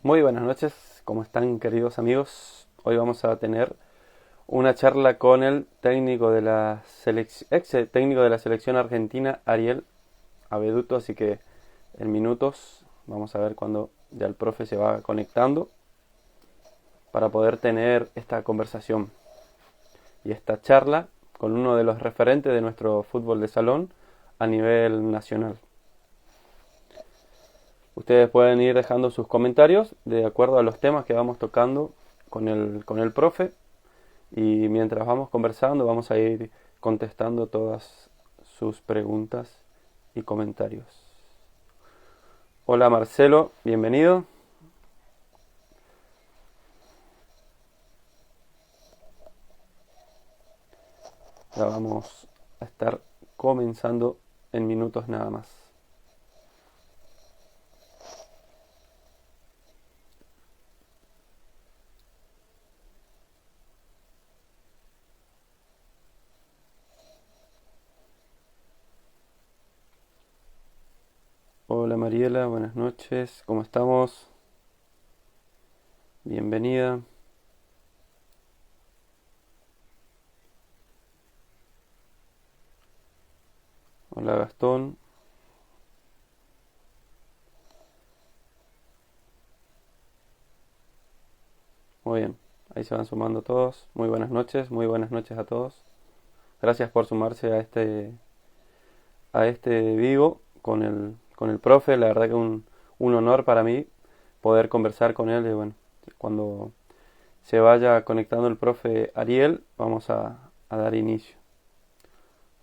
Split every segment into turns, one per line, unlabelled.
Muy buenas noches, ¿cómo están queridos amigos? Hoy vamos a tener una charla con el técnico de la ex técnico de la selección argentina, Ariel Abeduto, así que en minutos vamos a ver cuando ya el profe se va conectando para poder tener esta conversación y esta charla con uno de los referentes de nuestro fútbol de salón a nivel nacional. Ustedes pueden ir dejando sus comentarios de acuerdo a los temas que vamos tocando con el profe y mientras vamos conversando vamos a ir contestando todas sus preguntas y comentarios. Hola Marcelo, bienvenido. Ya vamos a estar comenzando en minutos nada más. Hola Mariela, buenas noches, ¿cómo estamos? Bienvenida. Hola Gastón. Muy bien, ahí se van sumando todos. Muy buenas noches a todos. Gracias por sumarse a este vivo con el profe. La verdad que un honor para mí poder conversar con él. Y bueno, cuando se vaya conectando el profe Ariel, vamos a dar inicio.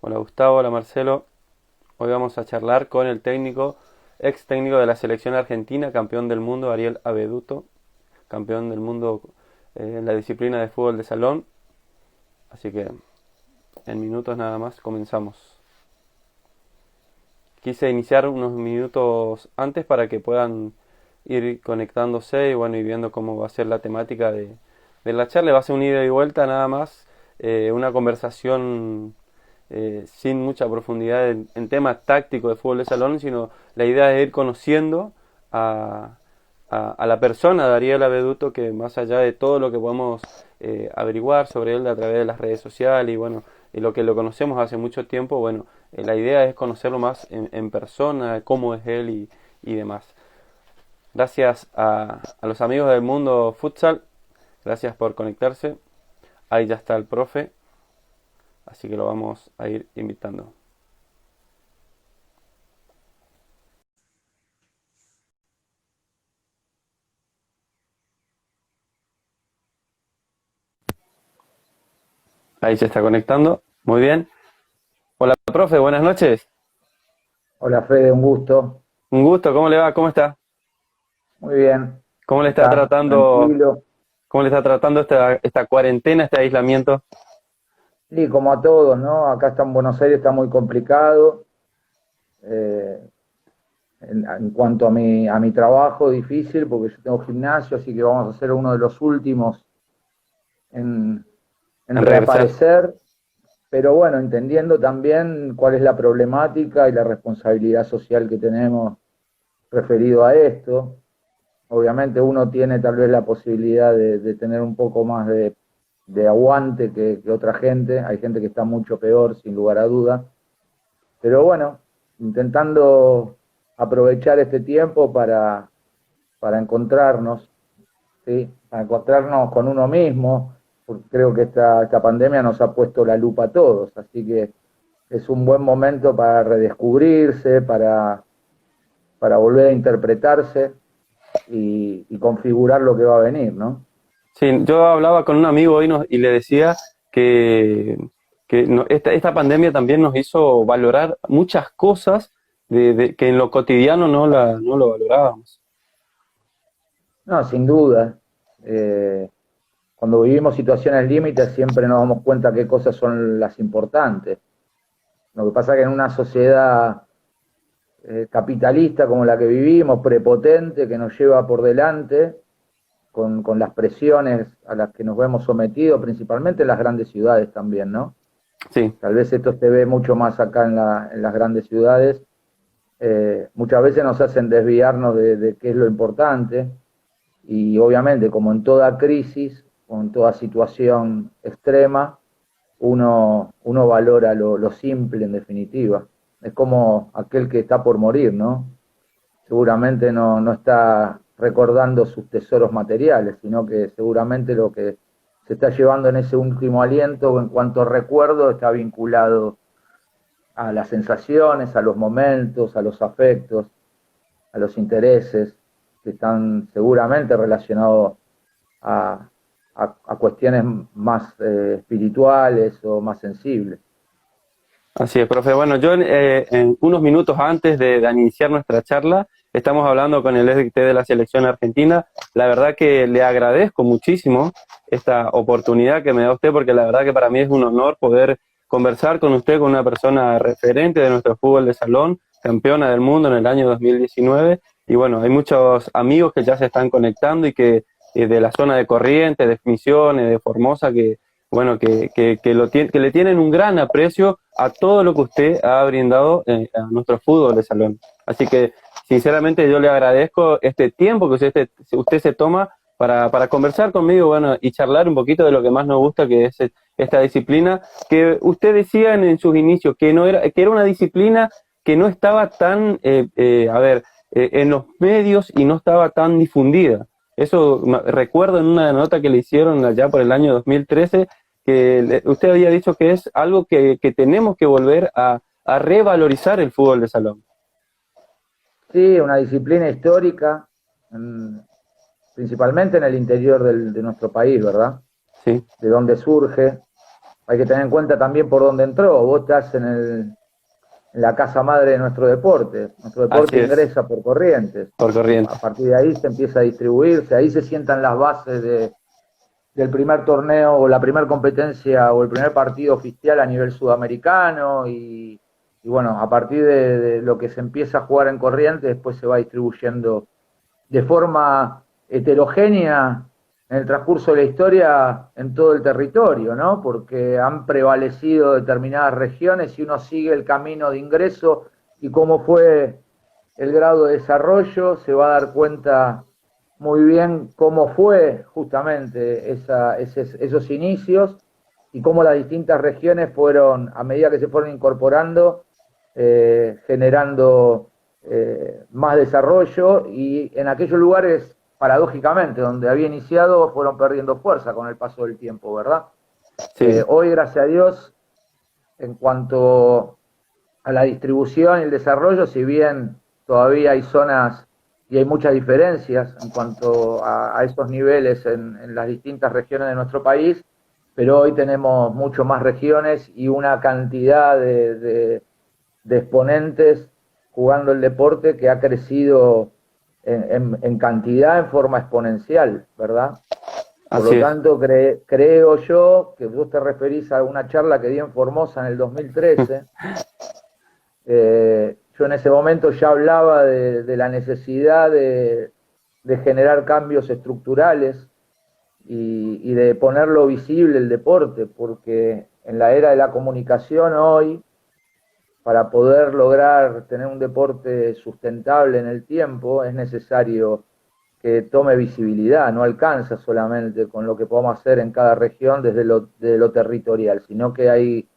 Hola Gustavo, hola Marcelo. Hoy vamos a charlar con el ex técnico de la selección argentina, campeón del mundo, Ariel Abeduto, campeón del mundo en la disciplina de fútbol de salón. Así que en minutos nada más comenzamos. Quise iniciar unos minutos antes para que puedan ir conectándose y bueno, y viendo cómo va a ser la temática de la charla. Va a ser un ida y vuelta nada más, una conversación sin mucha profundidad en temas tácticos de fútbol de salón, sino la idea es ir conociendo a, a la persona de Ariel Abeduto, que más allá de todo lo que podemos averiguar sobre él a través de las redes sociales y bueno, y lo que lo conocemos hace mucho tiempo, bueno, la idea es conocerlo más en persona, cómo es él y demás. Gracias a los amigos del mundo futsal, gracias por conectarse. Ahí ya está el profe, así que lo vamos a ir invitando. Ahí se está conectando, muy bien. Hola profe, buenas noches.
Hola Fede, un gusto.
Un gusto, ¿cómo le va? ¿Cómo está?
Muy bien.
¿Cómo le está
Acá,
tratando,
tranquilo.
cómo le está tratando esta cuarentena, este aislamiento?
Y como a todos, ¿no? Acá está en Buenos Aires, está muy complicado. eh, en cuanto a mi trabajo, difícil, porque yo tengo gimnasio, así que vamos a ser uno de los últimos en, en
En regresar.
reaparecer. Pero bueno, entendiendo también cuál es la problemática y la responsabilidad social que tenemos referido a esto. Obviamente uno tiene tal vez la posibilidad de tener un poco más de aguante que otra gente. Hay gente que está mucho peor, sin lugar a duda. Pero bueno, intentando aprovechar este tiempo para encontrarnos, ¿sí? Para encontrarnos con uno mismo, porque creo que esta pandemia nos ha puesto la lupa a todos. Así que es un buen momento para redescubrirse, para volver a interpretarse y configurar lo que va a venir, ¿no?
Sí, yo hablaba con un amigo hoy y le decía que, esta pandemia también nos hizo valorar muchas cosas que en lo cotidiano no lo valorábamos.
No, sin duda. Eh, Cuando vivimos situaciones límites siempre nos damos cuenta qué cosas son las importantes. Lo que pasa es que en una sociedad capitalista como la que vivimos, prepotente, que nos lleva por delante, con las presiones a las que nos vemos sometidos, principalmente en las grandes ciudades también, ¿no?
Sí,
Tal vez esto se ve mucho más acá en las grandes ciudades. Muchas veces nos hacen desviarnos de qué es lo importante. y obviamente como en toda crisis o en toda situación extrema, uno valora lo simple en definitiva. Es como aquel que está por morir, ¿no? Seguramente no está recordando sus tesoros materiales, sino que seguramente lo que se está llevando en ese último aliento en cuanto a recuerdo está vinculado a las sensaciones, a los momentos, a los afectos, a los intereses, que están seguramente relacionados a cuestiones más espirituales o más sensibles.
Así es, profe. Bueno, yo en unos minutos antes de iniciar nuestra charla, estamos hablando con el DT de la selección argentina. La verdad que le agradezco muchísimo esta oportunidad que me da usted, porque la verdad que para mí es un honor poder conversar con usted, con una persona referente de nuestro fútbol de salón, campeona del mundo en el año 2019. Y bueno, hay muchos amigos que ya se están conectando y que de la zona de Corrientes, de Misiones, de Formosa, que bueno, que le tienen un gran aprecio a todo lo que usted ha brindado a nuestro fútbol de salón. Así que, sinceramente, yo le agradezco este tiempo que usted se toma para conversar conmigo, bueno, y charlar un poquito de lo que más nos gusta, que es esta disciplina, que usted decía en sus inicios, que era una disciplina que no estaba tan, en los medios y no estaba tan difundida. Eso recuerdo en una nota que le hicieron allá por el año 2013, que usted había dicho que es algo que tenemos que volver a revalorizar el fútbol de salón.
Sí, una disciplina histórica, principalmente en el interior de nuestro país, ¿verdad?
Sí.
De dónde surge. Hay que tener en cuenta también por dónde entró. Vos estás en la casa madre de nuestro deporte. Nuestro deporte ingresa por Corrientes.
Por Corrientes.
A partir de ahí se empieza a distribuirse, ahí se sientan las bases del primer torneo o la primera competencia o el primer partido oficial a nivel sudamericano y bueno, a partir de lo que se empieza a jugar en Corrientes, después se va distribuyendo de forma heterogénea en el transcurso de la historia en todo el territorio, ¿no? Porque han prevalecido determinadas regiones y uno sigue el camino de ingreso y cómo fue el grado de desarrollo, se va a dar cuenta muy bien cómo fue justamente esos inicios y cómo las distintas regiones fueron, a medida que se fueron incorporando, generando más desarrollo y en aquellos lugares, paradójicamente, donde había iniciado, fueron perdiendo fuerza con el paso del tiempo, ¿verdad? Sí. Hoy, gracias a Dios, en cuanto a la distribución y el desarrollo, si bien todavía hay zonas y hay muchas diferencias en cuanto a esos niveles en las distintas regiones de nuestro país, pero hoy tenemos mucho más regiones y una cantidad de exponentes jugando el deporte que ha crecido en cantidad, en forma exponencial, ¿verdad? Por lo tanto, creo yo que vos te referís a una charla que di en Formosa en el 2013. Yo en ese momento ya hablaba de la necesidad de generar cambios estructurales y de ponerlo visible el deporte, porque en la era de la comunicación hoy, para poder lograr tener un deporte sustentable en el tiempo, es necesario que tome visibilidad, no alcanza solamente con lo que podamos hacer en cada región desde lo territorial, sino que hay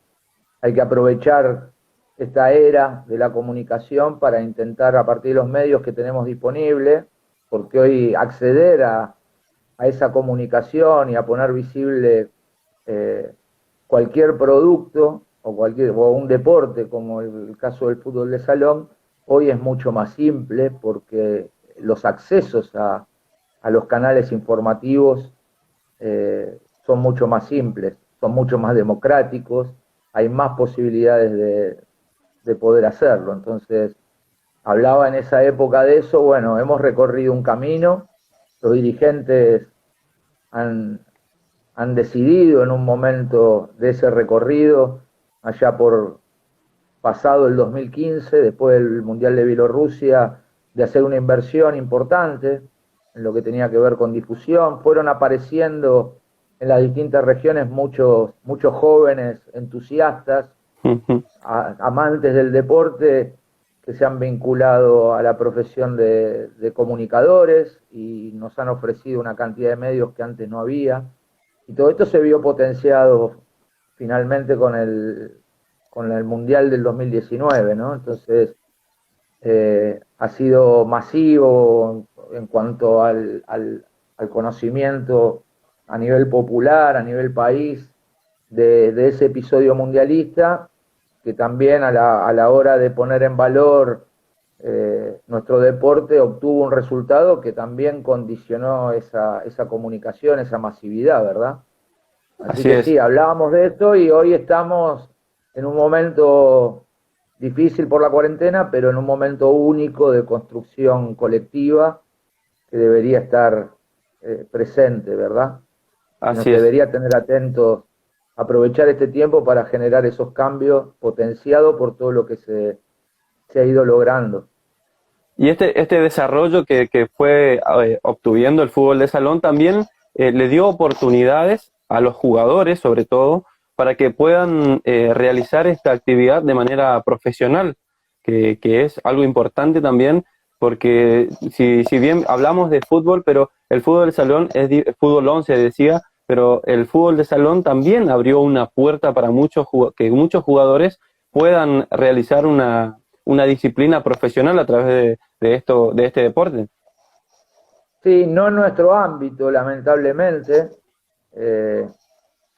que aprovechar esta era de la comunicación para intentar, a partir de los medios que tenemos disponibles, porque hoy acceder a esa comunicación y a poner visible cualquier producto o un deporte como el caso del fútbol de salón, hoy es mucho más simple porque los accesos a los canales informativos son mucho más simples, son mucho más democráticos, hay más posibilidades de poder hacerlo. Entonces, hablaba en esa época de eso. Bueno, hemos recorrido un camino, los dirigentes han decidido en un momento de ese recorrido, allá por pasado el 2015, después del Mundial de Bielorrusia, de hacer una inversión importante en lo que tenía que ver con difusión. Fueron apareciendo en las distintas regiones muchos jóvenes entusiastas, amantes del deporte, que se han vinculado a la profesión de comunicadores y nos han ofrecido una cantidad de medios que antes no había. Y todo esto se vio potenciado finalmente con el Mundial del 2019, ¿no? Entonces, ha sido masivo en cuanto al conocimiento a nivel popular, a nivel país, de ese episodio mundialista, que también a la hora de poner en valor nuestro deporte obtuvo un resultado que también condicionó esa comunicación, esa masividad, ¿verdad? Así
Así
que
es.
sí, hablábamos de esto y hoy estamos en un momento difícil por la cuarentena, pero en un momento único de construcción colectiva que debería estar presente, ¿verdad? Y nos
Así es.
debería tener atentos, aprovechar este tiempo para generar esos cambios potenciados por todo lo que se ha ido logrando.
Y este desarrollo que fue obtuviendo el fútbol de salón también le dio oportunidades a los jugadores, sobre todo, para que puedan realizar esta actividad de manera profesional, que es algo importante también, porque si bien hablamos de fútbol, pero el fútbol de salón es fútbol 11 decía, pero el fútbol de salón también abrió una puerta para que muchos jugadores puedan realizar una disciplina profesional a través de este deporte.
Sí, no en nuestro ámbito, lamentablemente. Eh,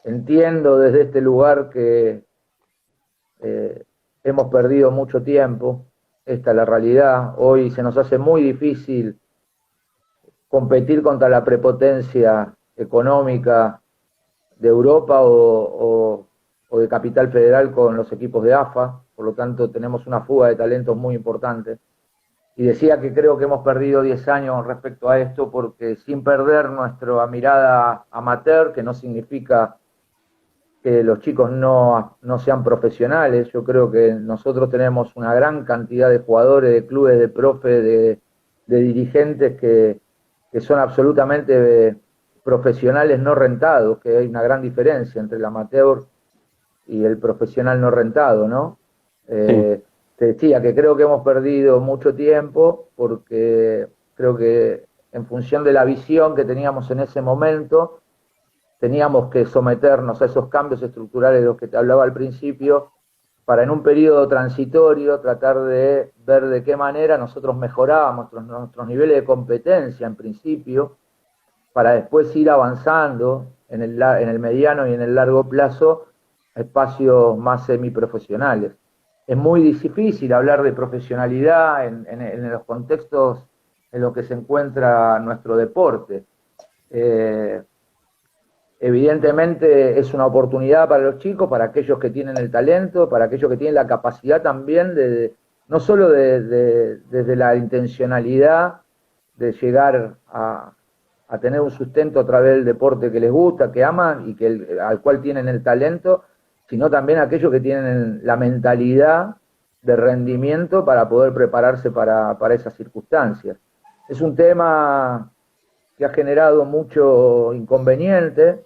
Entiendo desde este lugar que eh, hemos perdido mucho tiempo. Esta es la realidad. Hoy se nos hace muy difícil competir contra la prepotencia económica de Europa o de Capital Federal con los equipos de AFA. Por lo tanto, tenemos una fuga de talentos muy importante. Y decía que creo que hemos perdido 10 años respecto a esto porque sin perder nuestra mirada amateur, que no significa que los chicos no sean profesionales, yo creo que nosotros tenemos una gran cantidad de jugadores, de clubes, de profes, de dirigentes que son absolutamente profesionales no rentados, que hay una gran diferencia entre el amateur y el profesional no rentado, ¿no?
Sí,
Te decía que creo que hemos perdido mucho tiempo porque creo que en función de la visión que teníamos en ese momento, teníamos que someternos a esos cambios estructurales de los que te hablaba al principio, para en un periodo transitorio tratar de ver de qué manera nosotros mejorábamos nuestros niveles de competencia en principio, para después ir avanzando en el mediano y en el largo plazo a espacios más semiprofesionales. Es muy difícil hablar de profesionalidad en los contextos en los que se encuentra nuestro deporte. Eh, Evidentemente es una oportunidad para los chicos, para aquellos que tienen el talento, para aquellos que tienen la capacidad también no solo desde la intencionalidad de llegar a tener un sustento a través del deporte que les gusta, que aman y al cual tienen el talento, sino también aquellos que tienen la mentalidad de rendimiento para poder prepararse para esas circunstancias. Es un tema que ha generado mucho inconveniente.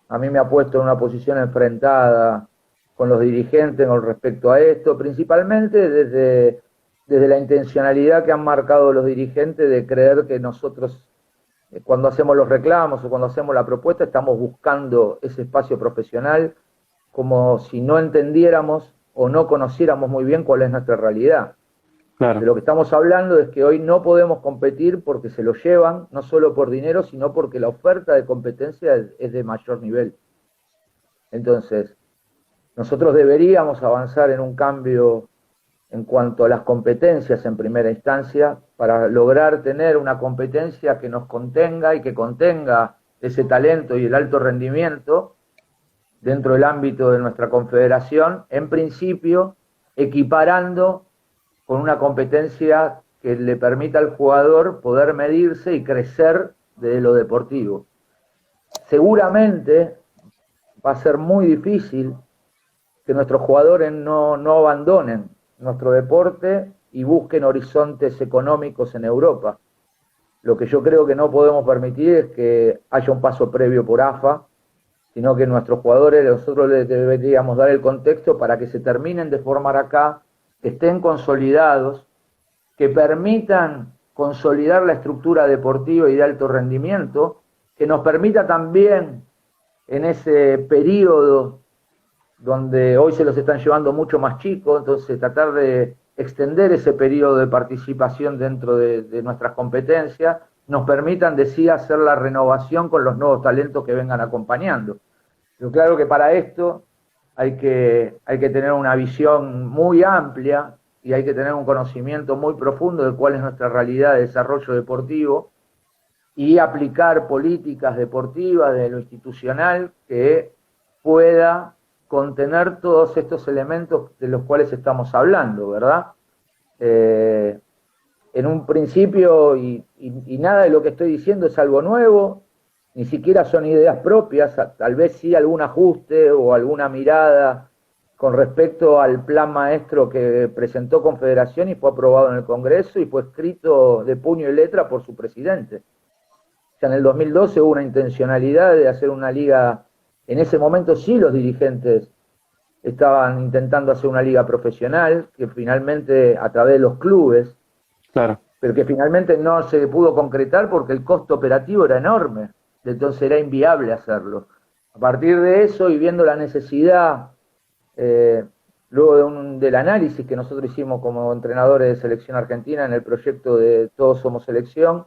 A mí me ha puesto en una posición enfrentada con los dirigentes con respecto a esto, principalmente desde la intencionalidad que han marcado los dirigentes de creer que nosotros, cuando hacemos los reclamos o cuando hacemos la propuesta, estamos buscando ese espacio profesional, como si no entendiéramos o no conociéramos muy bien cuál es nuestra realidad. De
claro.
lo que estamos hablando es que hoy no podemos competir porque se lo llevan, no solo por dinero, sino porque la oferta de competencia es de mayor nivel. Entonces, nosotros deberíamos avanzar en un cambio en cuanto a las competencias en primera instancia para lograr tener una competencia que nos contenga y que contenga ese talento y el alto rendimiento dentro del ámbito de nuestra confederación, en principio equiparando con una competencia que le permita al jugador poder medirse y crecer desde lo deportivo. Seguramente va a ser muy difícil que nuestros jugadores no abandonen nuestro deporte y busquen horizontes económicos en Europa. Lo que yo creo que no podemos permitir es que haya un paso previo por AFA, sino que nuestros jugadores, nosotros les deberíamos dar el contexto para que se terminen de formar acá, que estén consolidados, que permitan consolidar la estructura deportiva y de alto rendimiento, que nos permita también en ese periodo donde hoy se los están llevando mucho más chicos, entonces tratar de extender ese periodo de participación dentro de nuestras competencias, nos permitan, decía, hacer la renovación con los nuevos talentos que vengan acompañando. Pero claro que para esto hay que tener una visión muy amplia y hay que tener un conocimiento muy profundo de cuál es nuestra realidad de desarrollo deportivo y aplicar políticas deportivas de lo institucional que pueda contener todos estos elementos de los cuales estamos hablando, ¿verdad? En un principio, y nada de lo que estoy diciendo es algo nuevo, ni siquiera son ideas propias, tal vez sí algún ajuste o alguna mirada con respecto al plan maestro que presentó Confederación y fue aprobado en el Congreso y fue escrito de puño y letra por su presidente. Ya en el 2012 hubo una intencionalidad de hacer una liga. En ese momento sí los dirigentes estaban intentando hacer una liga profesional, que finalmente a través de los clubes,
Claro.
pero que finalmente no se pudo concretar porque el costo operativo era enorme, entonces era inviable hacerlo. A partir de eso y viendo la necesidad, luego del análisis que nosotros hicimos como entrenadores de selección argentina en el proyecto de Todos Somos Selección,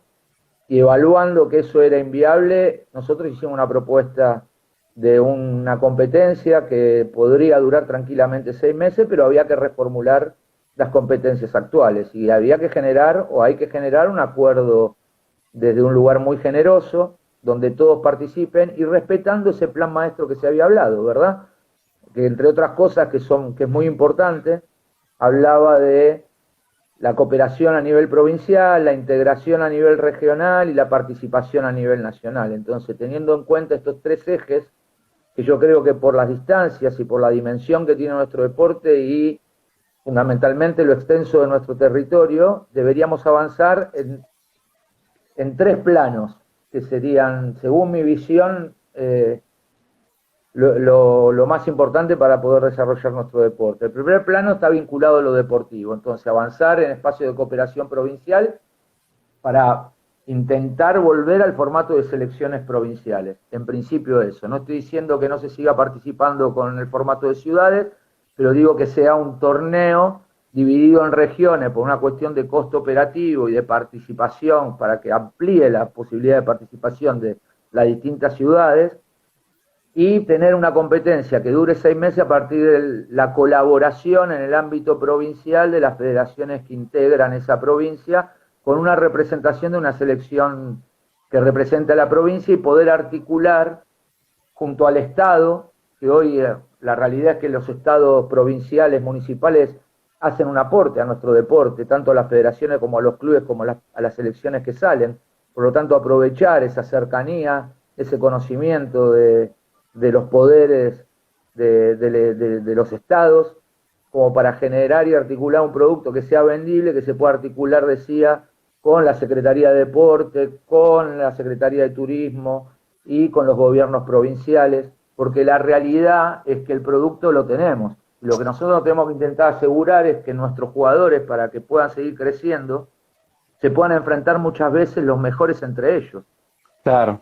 y evaluando que eso era inviable, nosotros hicimos una propuesta de una competencia que podría durar tranquilamente 6 meses, pero había que reformular las competencias actuales y había que generar, o hay que generar, un acuerdo desde un lugar muy generoso, donde todos participen y respetando ese plan maestro que se había hablado, ¿verdad? Que entre otras cosas que es muy importante, hablaba de la cooperación a nivel provincial, la integración a nivel regional y la participación a nivel nacional. Entonces, teniendo en cuenta estos 3 ejes, que yo creo que por las distancias y por la dimensión que tiene nuestro deporte y fundamentalmente lo extenso de nuestro territorio, deberíamos avanzar en 3 planos, que serían, según mi visión, lo más importante para poder desarrollar nuestro deporte. El primer plano está vinculado a lo deportivo, entonces avanzar en espacio de cooperación provincial para intentar volver al formato de selecciones provinciales. En principio eso. No estoy diciendo que no se siga participando con el formato de ciudades, pero digo que sea un torneo dividido en regiones por una cuestión de costo operativo y de participación para que amplíe la posibilidad de participación de las distintas ciudades y tener una competencia que dure 6 meses a partir de la colaboración en el ámbito provincial de las federaciones que integran esa provincia con una representación de una selección que represente a la provincia y poder articular junto al Estado, que hoy la realidad es que los estados provinciales, municipales, hacen un aporte a nuestro deporte, tanto a las federaciones como a los clubes, como a las selecciones que salen. Por lo tanto, aprovechar esa cercanía, ese conocimiento de los poderes de los estados, como para generar y articular un producto que sea vendible, que se pueda articular, decía, con la Secretaría de Deporte, con la Secretaría de Turismo y con los gobiernos provinciales, porque la realidad es que el producto lo tenemos. Lo que nosotros tenemos que intentar asegurar es que nuestros jugadores, para que puedan seguir creciendo, se puedan enfrentar muchas veces los mejores entre ellos.
Claro.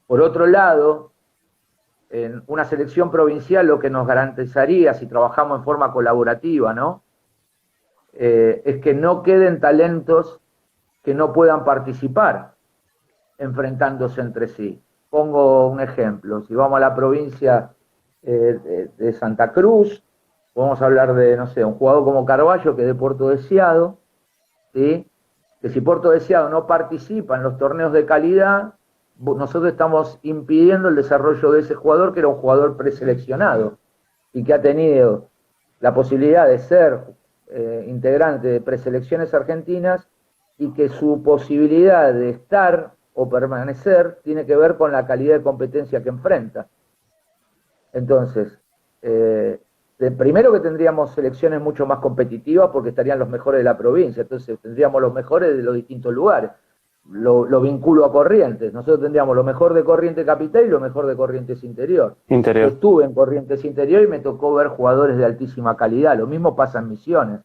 Por otro lado, en una selección provincial lo que nos garantizaría, si trabajamos en forma colaborativa, ¿no? Es que no queden talentos que no puedan participar enfrentándose entre sí. Pongo un ejemplo, si vamos a la provincia de Santa Cruz, podemos hablar de, no sé, un jugador como Carballo, que es de Puerto Deseado, ¿sí? Que si Puerto Deseado no participa en los torneos de calidad, nosotros estamos impidiendo el desarrollo de ese jugador, que era un jugador preseleccionado y que ha tenido la posibilidad de ser integrante de preselecciones argentinas y que su posibilidad de estar o permanecer tiene que ver con la calidad de competencia que enfrenta. Entonces, primero que tendríamos selecciones mucho más competitivas porque estarían los mejores de la provincia, entonces tendríamos los mejores de los distintos lugares. lo vinculo a Corrientes. Nosotros tendríamos lo mejor de Corrientes Capital y lo mejor de Corrientes Interior. Yo
Interior.
estuve en Corrientes Interior y me tocó ver jugadores de altísima calidad. Lo mismo pasa en Misiones,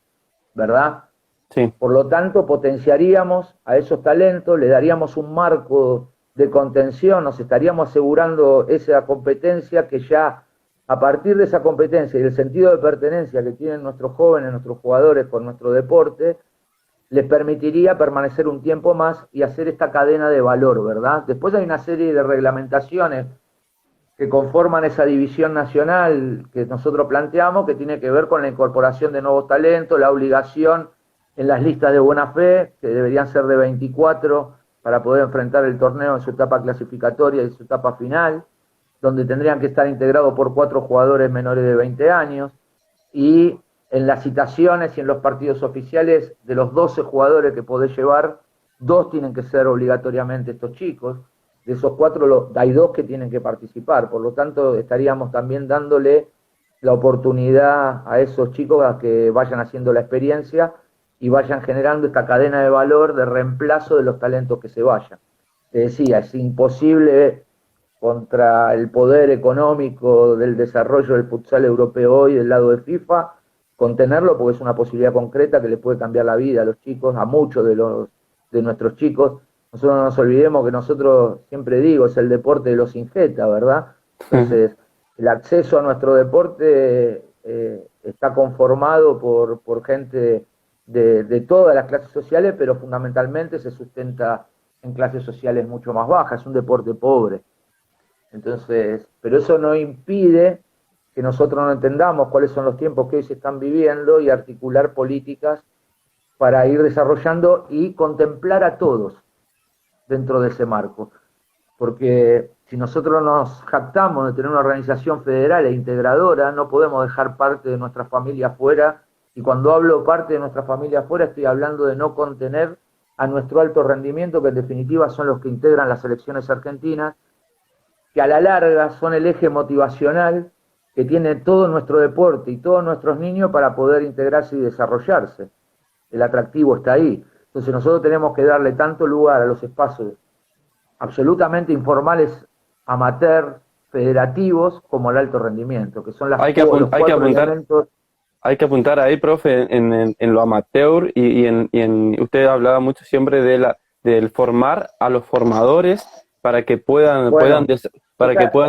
¿verdad?
Sí.
Por lo tanto, potenciaríamos a esos talentos, le daríamos un marco de contención, nos estaríamos asegurando esa competencia que ya, a partir de esa competencia y el sentido de pertenencia que tienen nuestros jóvenes, nuestros jugadores con nuestro deporte, les permitiría permanecer un tiempo más y hacer esta cadena de valor, ¿verdad? Después hay una serie de reglamentaciones que conforman esa división nacional que nosotros planteamos, que tiene que ver con la incorporación de nuevos talentos, la obligación en las listas de buena fe, que deberían ser de 24 para poder enfrentar el torneo en su etapa clasificatoria y su etapa final, donde tendrían que estar integrados por 4 jugadores menores de 20 años, y en las citaciones y en los partidos oficiales, de los 12 jugadores que podés llevar, 2 tienen que ser obligatoriamente estos chicos. De esos 4 hay 2 que tienen que participar, por lo tanto estaríamos también dándole la oportunidad a esos chicos a que vayan haciendo la experiencia y vayan generando esta cadena de valor de reemplazo de los talentos que se vayan. Te decía, es imposible contra el poder económico del desarrollo del futsal europeo hoy del lado de FIFA contenerlo, porque es una posibilidad concreta que le puede cambiar la vida a los chicos, a muchos de nuestros chicos. Nosotros no nos olvidemos que nosotros, siempre digo, es el deporte de los injeta, ¿verdad? Entonces, el acceso a nuestro deporte está conformado por gente de todas las clases sociales, pero fundamentalmente se sustenta en clases sociales mucho más bajas, es un deporte pobre. Entonces, pero eso no impide que nosotros no entendamos cuáles son los tiempos que hoy se están viviendo y articular políticas para ir desarrollando y contemplar a todos dentro de ese marco. Porque si nosotros nos jactamos de tener una organización federal e integradora, no podemos dejar parte de nuestra familia afuera, y cuando hablo parte de nuestra familia afuera estoy hablando de no contener a nuestro alto rendimiento, que en definitiva son los que integran las selecciones argentinas, que a la larga son el eje motivacional que tiene todo nuestro deporte y todos nuestros niños para poder integrarse y desarrollarse. El atractivo está ahí. Entonces nosotros tenemos que darle tanto lugar a los espacios absolutamente informales, amateur, federativos, como al alto rendimiento, que son los cuatro elementos.
Hay que apuntar ahí, profe, en lo amateur usted hablaba mucho siempre del formar a los formadores para que puedan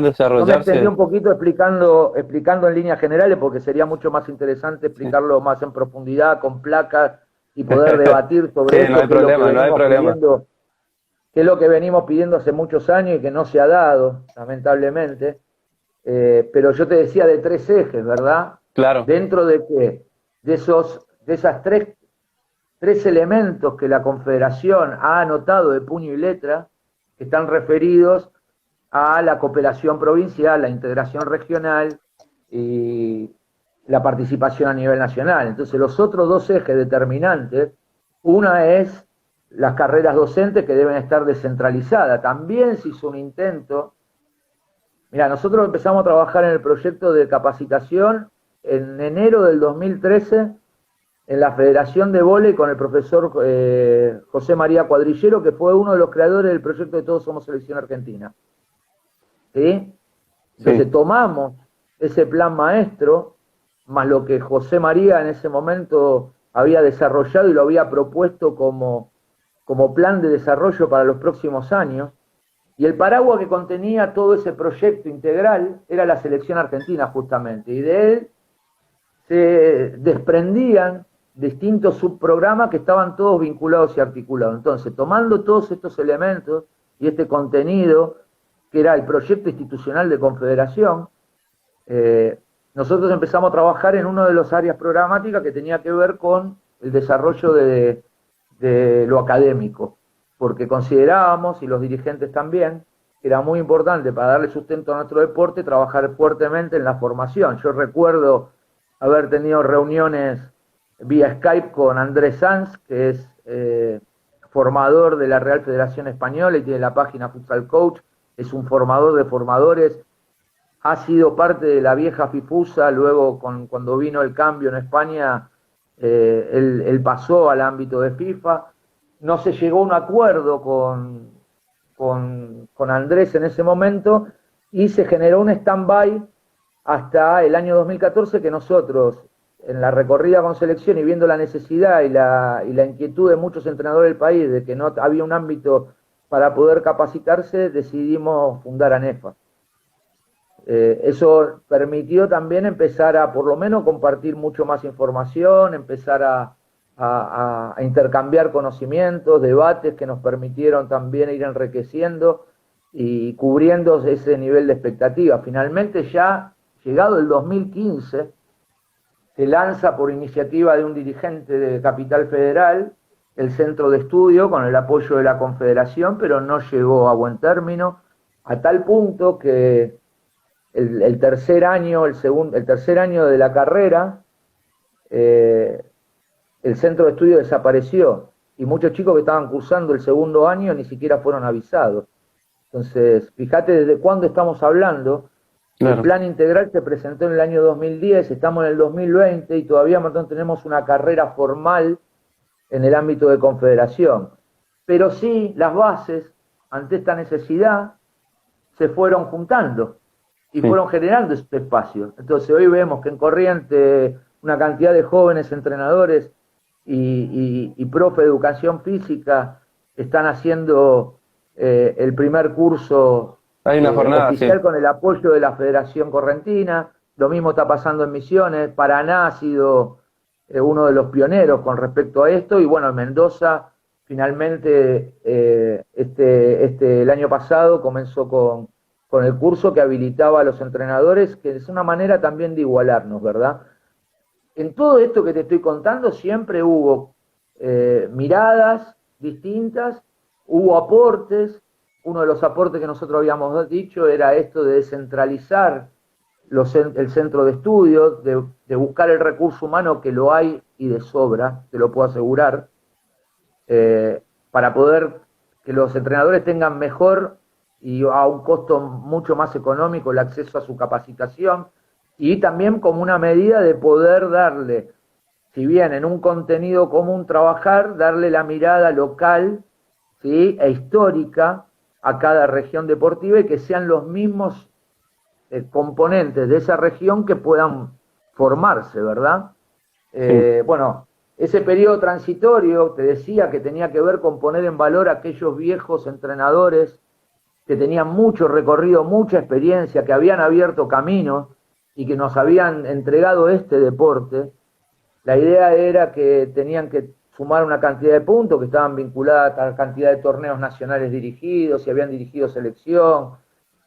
desarrollarse.
Yo me extendí un poquito explicando en líneas generales, porque sería mucho más interesante explicarlo más en profundidad, con placas, y poder debatir sobre esto,
no hay problema.
Que es lo que venimos pidiendo hace muchos años y que no se ha dado, lamentablemente. Pero yo te decía de 3 ejes, ¿verdad?
Claro.
Dentro de que de esas tres elementos que la Confederación ha anotado de puño y letra, que están referidos a la cooperación provincial, la integración regional y la participación a nivel nacional. Entonces, los otros 2 ejes determinantes, una es las carreras docentes, que deben estar descentralizadas. También se hizo un intento. Mira, nosotros empezamos a trabajar en el proyecto de capacitación en enero del 2013 en la Federación de Vóley con el profesor José María Cuadrillero, que fue uno de los creadores del proyecto de Todos Somos Selección Argentina. ¿Sí? Entonces tomamos ese plan maestro, más lo que José María en ese momento había desarrollado y lo había propuesto como plan de desarrollo para los próximos años, y el paraguas que contenía todo ese proyecto integral era la selección argentina, justamente, y de él se desprendían distintos subprogramas que estaban todos vinculados y articulados. Entonces, tomando todos estos elementos y este contenido, que era el proyecto institucional de Confederación, nosotros empezamos a trabajar en una de las áreas programáticas que tenía que ver con el desarrollo de lo académico, porque considerábamos, y los dirigentes también, que era muy importante para darle sustento a nuestro deporte trabajar fuertemente en la formación. Yo recuerdo haber tenido reuniones vía Skype con Andrés Sanz, que es formador de la Real Federación Española y tiene la página Futsal Coach, es un formador de formadores, ha sido parte de la vieja FIFUSA, luego cuando vino el cambio en España, él pasó al ámbito de FIFA, no se llegó a un acuerdo con Andrés en ese momento y se generó un stand-by hasta el año 2014 que nosotros, en la recorrida con selección y viendo la necesidad y la inquietud de muchos entrenadores del país de que no había un ámbito para poder capacitarse, decidimos fundar ANEFA. Eso permitió también empezar a, por lo menos, compartir mucho más información, empezar a intercambiar conocimientos, debates que nos permitieron también ir enriqueciendo y cubriendo ese nivel de expectativa. Finalmente, ya llegado el 2015, se lanza por iniciativa de un dirigente de Capital Federal el centro de estudio con el apoyo de la Confederación, pero no llegó a buen término, a tal punto que el tercer año, el tercer año de la carrera, el centro de estudio desapareció y muchos chicos que estaban cursando el segundo año ni siquiera fueron avisados. Entonces, fíjate desde cuándo estamos hablando. Claro. El plan integral se presentó en el año 2010, estamos en el 2020 y todavía no tenemos una carrera formal en el ámbito de confederación. Pero sí, las bases, ante esta necesidad, se fueron juntando y fueron generando este espacio. Entonces hoy vemos que en Corrientes una cantidad de jóvenes entrenadores y profe de educación física están haciendo el primer curso
hay una jornada
oficial con el apoyo de la Federación Correntina. Lo mismo está pasando en Misiones. Paraná ha sido uno de los pioneros con respecto a esto y bueno, en Mendoza finalmente el año pasado comenzó con el curso que habilitaba a los entrenadores, que es una manera también de igualarnos, ¿verdad? En todo esto que te estoy contando siempre hubo miradas distintas, hubo aportes. Uno de los aportes que nosotros habíamos dicho era esto de descentralizar el centro de estudios, de buscar el recurso humano que lo hay y de sobra, te lo puedo asegurar, para poder que los entrenadores tengan mejor y a un costo mucho más económico el acceso a su capacitación y también como una medida de poder darle, si bien en un contenido común trabajar, darle la mirada local, ¿sí?, e histórica a cada región deportiva y que sean los mismos componentes de esa región que puedan formarse, ¿verdad? Bueno, ese periodo transitorio, te decía que tenía que ver con poner en valor a aquellos viejos entrenadores que tenían mucho recorrido, mucha experiencia, que habían abierto caminos y que nos habían entregado este deporte. La idea era que tenían que sumar una cantidad de puntos que estaban vinculadas a la cantidad de torneos nacionales dirigidos, si habían dirigido selección,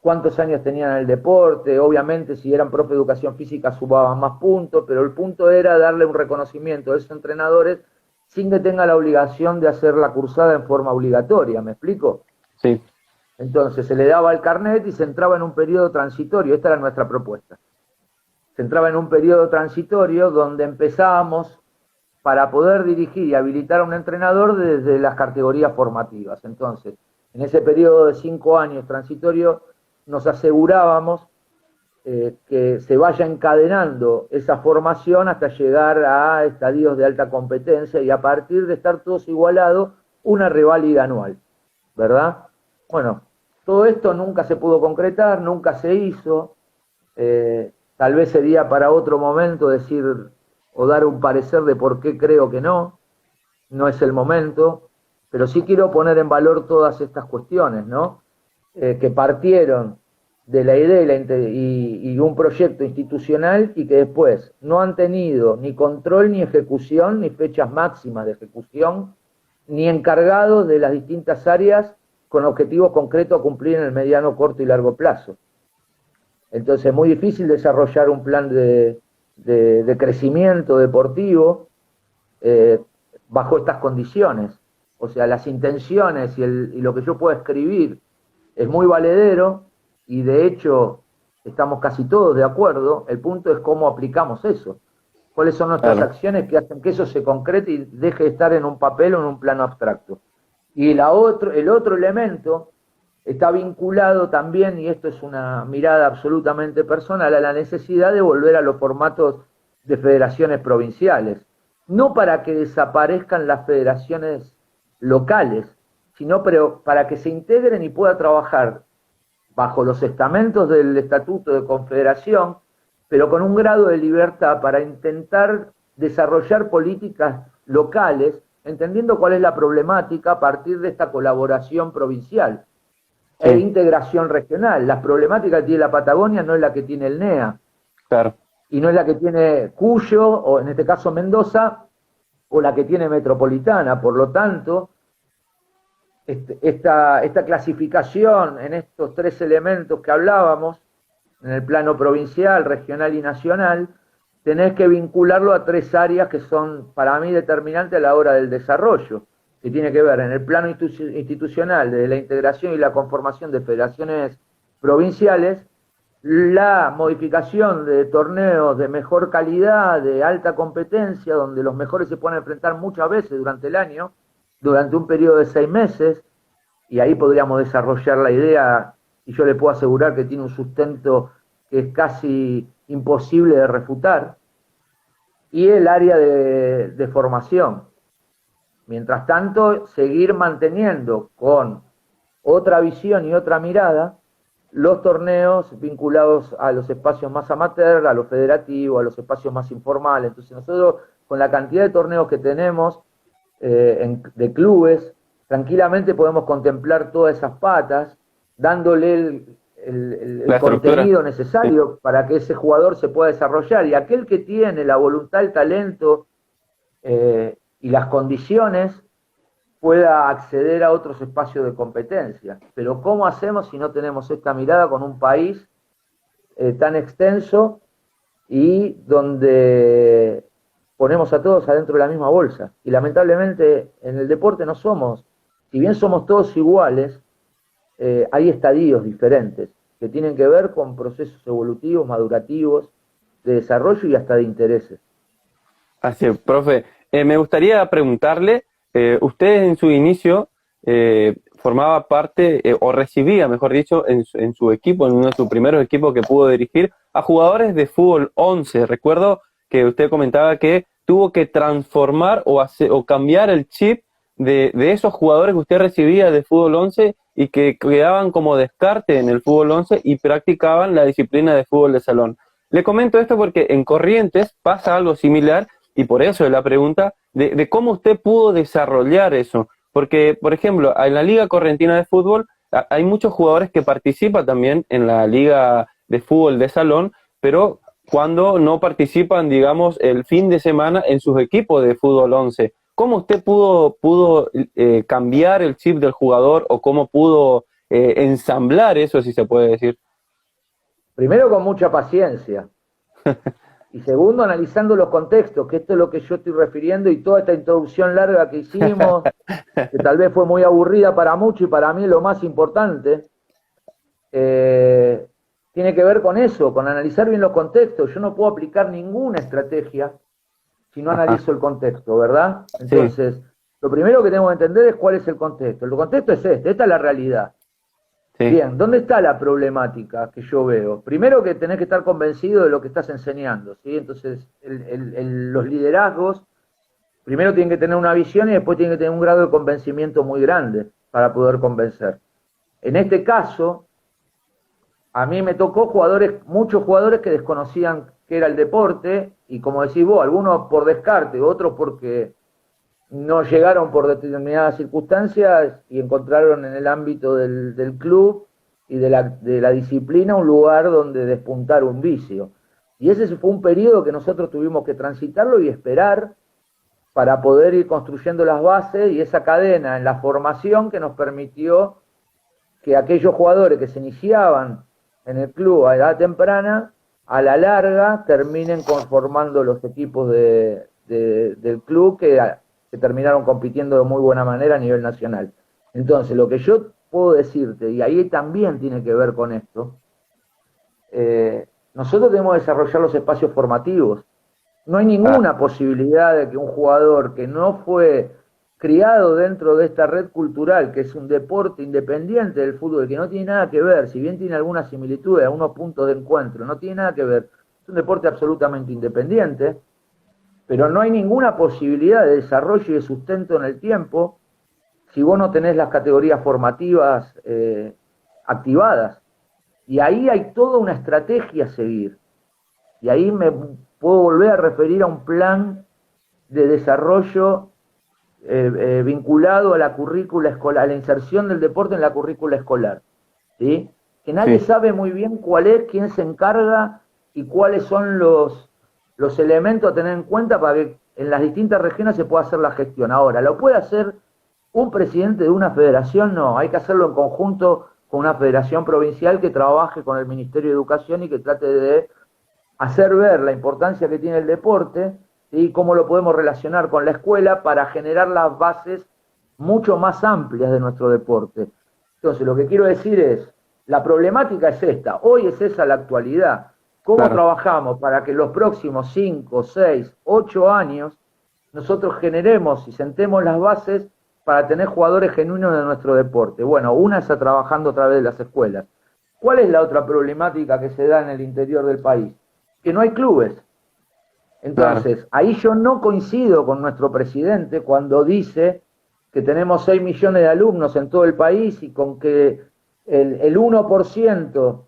cuántos años tenían en el deporte. Obviamente si eran profe de educación física sumaban más puntos, pero el punto era darle un reconocimiento a esos entrenadores sin que tenga la obligación de hacer la cursada en forma obligatoria, ¿me explico?
Sí.
Entonces se le daba el carnet y se entraba en un periodo transitorio. Esta era nuestra propuesta. Se entraba en un periodo transitorio donde empezábamos para poder dirigir y habilitar a un entrenador desde las categorías formativas. Entonces, en ese periodo de 5 años transitorio, nos asegurábamos que se vaya encadenando esa formación hasta llegar a estadios de alta competencia y a partir de estar todos igualados, una reválida anual, ¿verdad? Bueno, todo esto nunca se pudo concretar, nunca se hizo. Tal vez sería para otro momento decir o dar un parecer de por qué creo que no es el momento, pero sí quiero poner en valor todas estas cuestiones, ¿no? Que partieron de la idea y un proyecto institucional y que después no han tenido ni control ni ejecución, ni fechas máximas de ejecución, ni encargados de las distintas áreas con objetivos concretos a cumplir en el mediano, corto y largo plazo. Entonces es muy difícil desarrollar un plan de crecimiento deportivo bajo estas condiciones. O sea, las intenciones y lo que yo puedo escribir es muy valedero y de hecho estamos casi todos de acuerdo. El punto es cómo aplicamos eso. ¿Cuáles son nuestras acciones que hacen que eso se concrete y deje de estar en un papel o en un plano abstracto? Y el otro elemento está vinculado también, y esto es una mirada absolutamente personal, a la necesidad de volver a los formatos de federaciones provinciales. No para que desaparezcan las federaciones locales, sino pero para que se integren y pueda trabajar bajo los estamentos del Estatuto de Confederación, pero con un grado de libertad para intentar desarrollar políticas locales, entendiendo cuál es la problemática a partir de esta colaboración provincial e
Sí,
integración regional. Las problemáticas que tiene la Patagonia no es la que tiene el NEA,
claro.
y no es la que tiene Cuyo, o en este caso Mendoza, o la que tiene Metropolitana. Por lo tanto, esta clasificación en estos tres elementos que hablábamos, en el plano provincial, regional y nacional, tenés que vincularlo a tres áreas que son para mí determinantes a la hora del desarrollo, que tiene que ver en el plano institucional, de la integración y la conformación de federaciones provinciales, la modificación de torneos de mejor calidad, de alta competencia, donde los mejores se pueden enfrentar muchas veces durante el año, durante un periodo de 6 meses, y ahí podríamos desarrollar la idea, y yo le puedo asegurar que tiene un sustento que es casi imposible de refutar, y el área de formación. Mientras tanto, seguir manteniendo con otra visión y otra mirada los torneos vinculados a los espacios más amateur, a los federativos, a los espacios más informales. Entonces nosotros, con la cantidad de torneos que tenemos de clubes, tranquilamente podemos contemplar todas esas patas, dándole
La
el
estructura.
contenido
Sí.
necesario para que ese jugador se pueda desarrollar. Y aquel que tiene la voluntad, el talento y las condiciones pueda acceder a otros espacios de competencia. Pero ¿cómo hacemos si no tenemos esta mirada con un país tan extenso y donde ponemos a todos adentro de la misma bolsa? Y lamentablemente en el deporte no somos, si bien somos todos iguales, hay estadios diferentes que tienen que ver con procesos evolutivos, madurativos, de desarrollo y hasta de intereses.
Así es, profe. Me gustaría preguntarle, usted en su inicio formaba parte, o recibía, mejor dicho, en su equipo, en uno de sus primeros equipos que pudo dirigir, a jugadores de fútbol 11. Recuerdo que usted comentaba que tuvo que transformar o cambiar el chip de esos jugadores que usted recibía de fútbol 11 y que quedaban como descarte en el fútbol 11 y practicaban la disciplina de fútbol de salón. Le comento esto porque en Corrientes pasa algo similar y por eso es la pregunta de cómo usted pudo desarrollar eso. Porque, por ejemplo, en la Liga Correntina de Fútbol hay muchos jugadores que participan también en la Liga de Fútbol de Salón, pero cuando no participan, digamos, el fin de semana en sus equipos de fútbol 11. ¿Cómo usted pudo cambiar el chip del jugador o cómo pudo ensamblar eso, si se puede decir?
Primero con mucha paciencia, y segundo, analizando los contextos, que esto es lo que yo estoy refiriendo, y toda esta introducción larga que hicimos, que tal vez fue muy aburrida para muchos y para mí lo más importante, eh, tiene que ver con eso, con analizar bien los contextos. Yo no puedo aplicar ninguna estrategia si no
Ajá,
analizo el contexto, ¿verdad?
sí,
Entonces, lo primero que tengo que entender es cuál es el contexto. El contexto es esta es la realidad.
sí,
Bien, ¿dónde está la problemática que yo veo? Primero que tenés que estar convencido de lo que estás enseñando, ¿sí? Entonces, los liderazgos primero tienen que tener una visión y después tienen que tener un grado de convencimiento muy grande para poder convencer. En este caso, a mí me tocó muchos jugadores que desconocían qué era el deporte y como decís vos, algunos por descarte, otros porque no llegaron por determinadas circunstancias y encontraron en el ámbito del club y de la disciplina un lugar donde despuntar un vicio. Y ese fue un periodo que nosotros tuvimos que transitarlo y esperar para poder ir construyendo las bases y esa cadena en la formación que nos permitió que aquellos jugadores que se iniciaban en el club a edad temprana, a la larga terminen conformando los equipos del club que terminaron compitiendo de muy buena manera a nivel nacional. Entonces, lo que yo puedo decirte, y ahí también tiene que ver con esto, nosotros debemos desarrollar los espacios formativos. No hay
ah,
ninguna posibilidad de que un jugador que no fue criado dentro de esta red cultural, que es un deporte independiente del fútbol, que no tiene nada que ver, si bien tiene algunas similitudes, algunos puntos de encuentro, no tiene nada que ver, es un deporte absolutamente independiente, pero no hay ninguna posibilidad de desarrollo y de sustento en el tiempo si vos no tenés las categorías formativas activadas. Y ahí hay toda una estrategia a seguir. Y ahí me puedo volver a referir a un plan de desarrollo vinculado a la currícula escolar, a la inserción del deporte en la currícula escolar, ¿sí? Que nadie
Sí,
sabe muy bien cuál es, quién se encarga y cuáles son los elementos a tener en cuenta para que en las distintas regiones se pueda hacer la gestión. Ahora, ¿lo puede hacer un presidente de una federación? No, hay que hacerlo en conjunto con una federación provincial que trabaje con el Ministerio de Educación y que trate de hacer ver la importancia que tiene el deporte y cómo lo podemos relacionar con la escuela para generar las bases mucho más amplias de nuestro deporte. Entonces, lo que quiero decir es, la problemática es esta, hoy es esa la actualidad. ¿Cómo
claro,
trabajamos para que los próximos 5, 6, 8 años nosotros generemos y sentemos las bases para tener jugadores genuinos de nuestro deporte? Bueno, una está trabajando a través de las escuelas. ¿Cuál es la otra problemática que se da en el interior del país? Que no hay clubes.
claro.
Entonces, ahí yo no coincido con nuestro presidente cuando dice que tenemos 6 millones de alumnos en todo el país y con que el 1%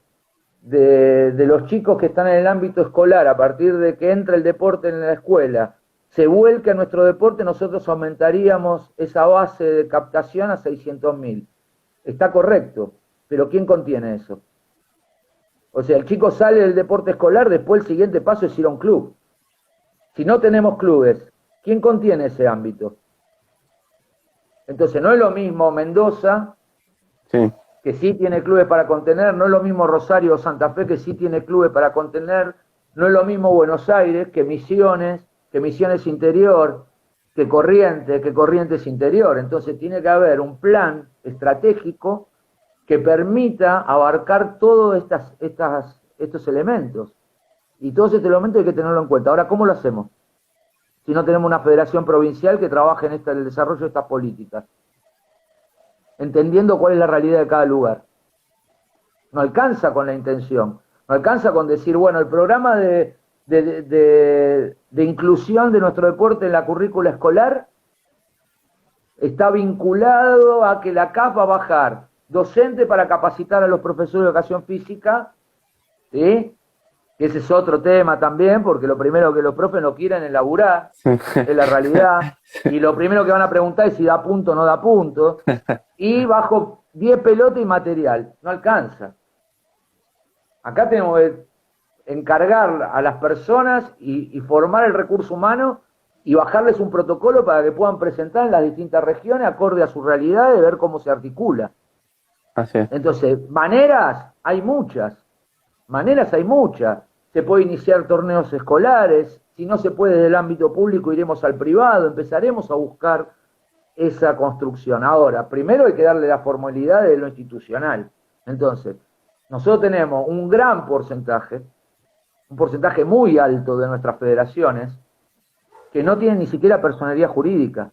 de los chicos que están en el ámbito escolar, a partir de que entra el deporte en la escuela, se vuelque a nuestro deporte, nosotros aumentaríamos esa base de captación a 600.000. Está correcto, pero ¿quién contiene eso? O sea, el chico sale del deporte escolar, después el siguiente paso es ir a un club. Si no tenemos clubes, ¿quién contiene ese ámbito? Entonces, no es lo mismo Mendoza,
Sí,
que sí tiene clubes para contener, no es lo mismo Rosario o Santa Fe, que sí tiene clubes para contener, no es lo mismo Buenos Aires que Misiones Interior, que Corrientes Interior. Entonces, tiene que haber un plan estratégico que permita abarcar todos estos elementos. Y todos estos elementos hay que tenerlo en cuenta. Ahora, ¿cómo lo hacemos? Si no tenemos una federación provincial que trabaje en el desarrollo de estas políticas, entendiendo cuál es la realidad de cada lugar. No alcanza con la intención, no alcanza con decir, bueno, el programa de inclusión de nuestro deporte en la currícula escolar está vinculado a que la CAF va a bajar docente para capacitar a los profesores de educación física, ¿sí? Ese es otro tema también, porque lo primero que los profes no quieren es laburar, es la realidad, y lo primero que van a preguntar es si da punto o no da punto, y bajo 10 pelotas y material, no alcanza. Acá tenemos que encargar a las personas y formar el recurso humano y bajarles un protocolo para que puedan presentar en las distintas regiones acorde a su realidad y ver cómo se articula.
así es.
Entonces, maneras hay muchas. Se puede iniciar torneos escolares, si no se puede del ámbito público iremos al privado, empezaremos a buscar esa construcción. Ahora, primero hay que darle la formalidad de lo institucional. Entonces, nosotros tenemos un gran porcentaje, un porcentaje muy alto de nuestras federaciones, que no tienen ni siquiera personalidad jurídica.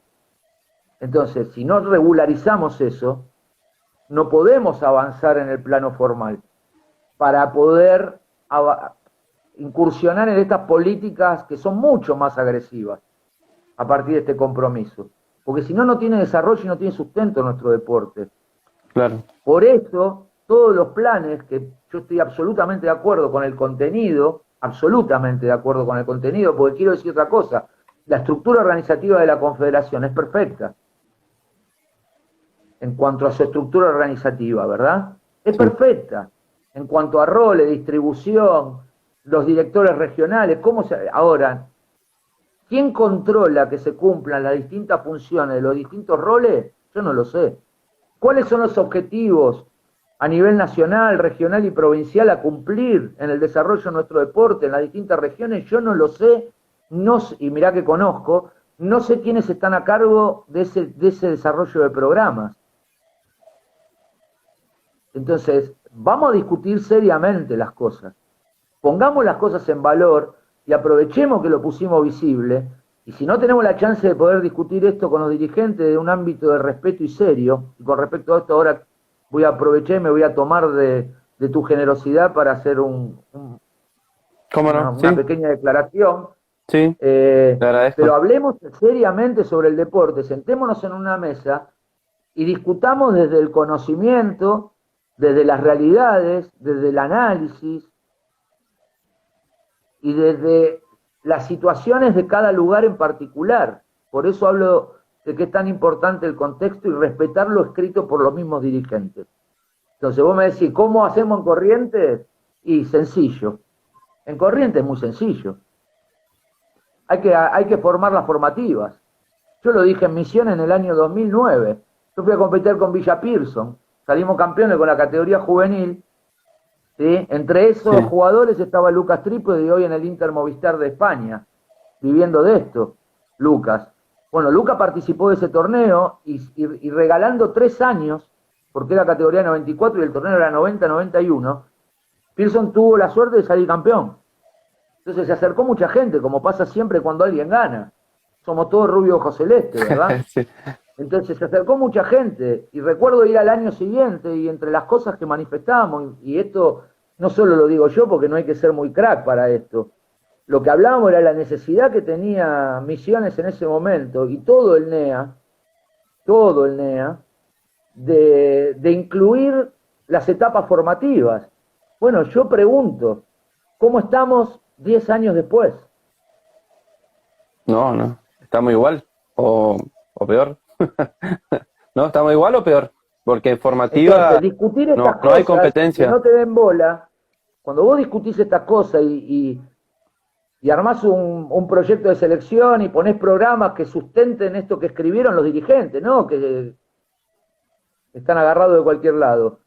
Entonces, si no regularizamos eso, no podemos avanzar en el plano formal para poder incursionar en estas políticas que son mucho más agresivas a partir de este compromiso. Porque si no, no tiene desarrollo y no tiene sustento nuestro deporte.
Claro,
Por eso, todos los planes, que yo estoy absolutamente de acuerdo con el contenido, absolutamente de acuerdo con el contenido, porque quiero decir otra cosa, la estructura organizativa de la Confederación es perfecta en cuanto a su estructura organizativa, ¿verdad? Es
sí.
perfecta en cuanto a roles, distribución, los directores regionales, cómo se... Ahora, ¿quién controla que se cumplan las distintas funciones de los distintos roles? Yo no lo sé. ¿Cuáles son los objetivos a nivel nacional, regional y provincial a cumplir en el desarrollo de nuestro deporte en las distintas regiones? Yo no lo sé, no, y mirá que conozco, no sé quiénes están a cargo de ese desarrollo de programas. Entonces, vamos a discutir seriamente las cosas. Pongamos las cosas en valor y aprovechemos que lo pusimos visible. Y si no tenemos la chance de poder discutir esto con los dirigentes de un ámbito de respeto y serio, y con respecto a esto ahora voy a aprovechar y me voy a tomar de tu generosidad para hacer
¿Cómo no?
una
Sí,
pequeña declaración,
sí, te
pero
agradezco.
hablemos seriamente sobre el deporte, sentémonos en una mesa y discutamos desde el conocimiento, desde las realidades, desde el análisis y desde las situaciones de cada lugar en particular. Por eso hablo de que es tan importante el contexto y respetar lo escrito por los mismos dirigentes. Entonces vos me decís, ¿cómo hacemos en Corrientes? Y sencillo. En Corrientes es muy sencillo. Hay que formar las formativas. Yo lo dije en Misiones en el año 2009. Yo fui a competir con Villa Pearson. Salimos campeones con la categoría juvenil. ¿Sí? Entre esos jugadores estaba Lucas Trípode, hoy en el Inter Movistar de España, viviendo de esto, Lucas. Bueno, Lucas participó de ese torneo y regalando 3 años, porque era categoría 94 y el torneo era 90-91, Pearson tuvo la suerte de salir campeón. Entonces se acercó mucha gente, como pasa siempre cuando alguien gana. Somos todos rubios ojos celestes, ¿verdad? Sí. Entonces se acercó mucha gente y recuerdo ir al año siguiente y entre las cosas que manifestábamos, y esto no solo lo digo yo porque no hay que ser muy crack para esto, lo que hablábamos era la necesidad que tenía Misiones en ese momento y todo el NEA, de incluir las etapas formativas. Bueno, yo pregunto, ¿cómo estamos 10 años después?
No, estamos igual o peor. No, estamos igual o peor, porque en formativa
entonces, discutir estas cosas,
no hay competencia.
Que no te den bola, cuando vos discutís estas cosas y armás un proyecto de selección y ponés programas que sustenten esto que escribieron los dirigentes, ¿no? Que están agarrados de cualquier lado.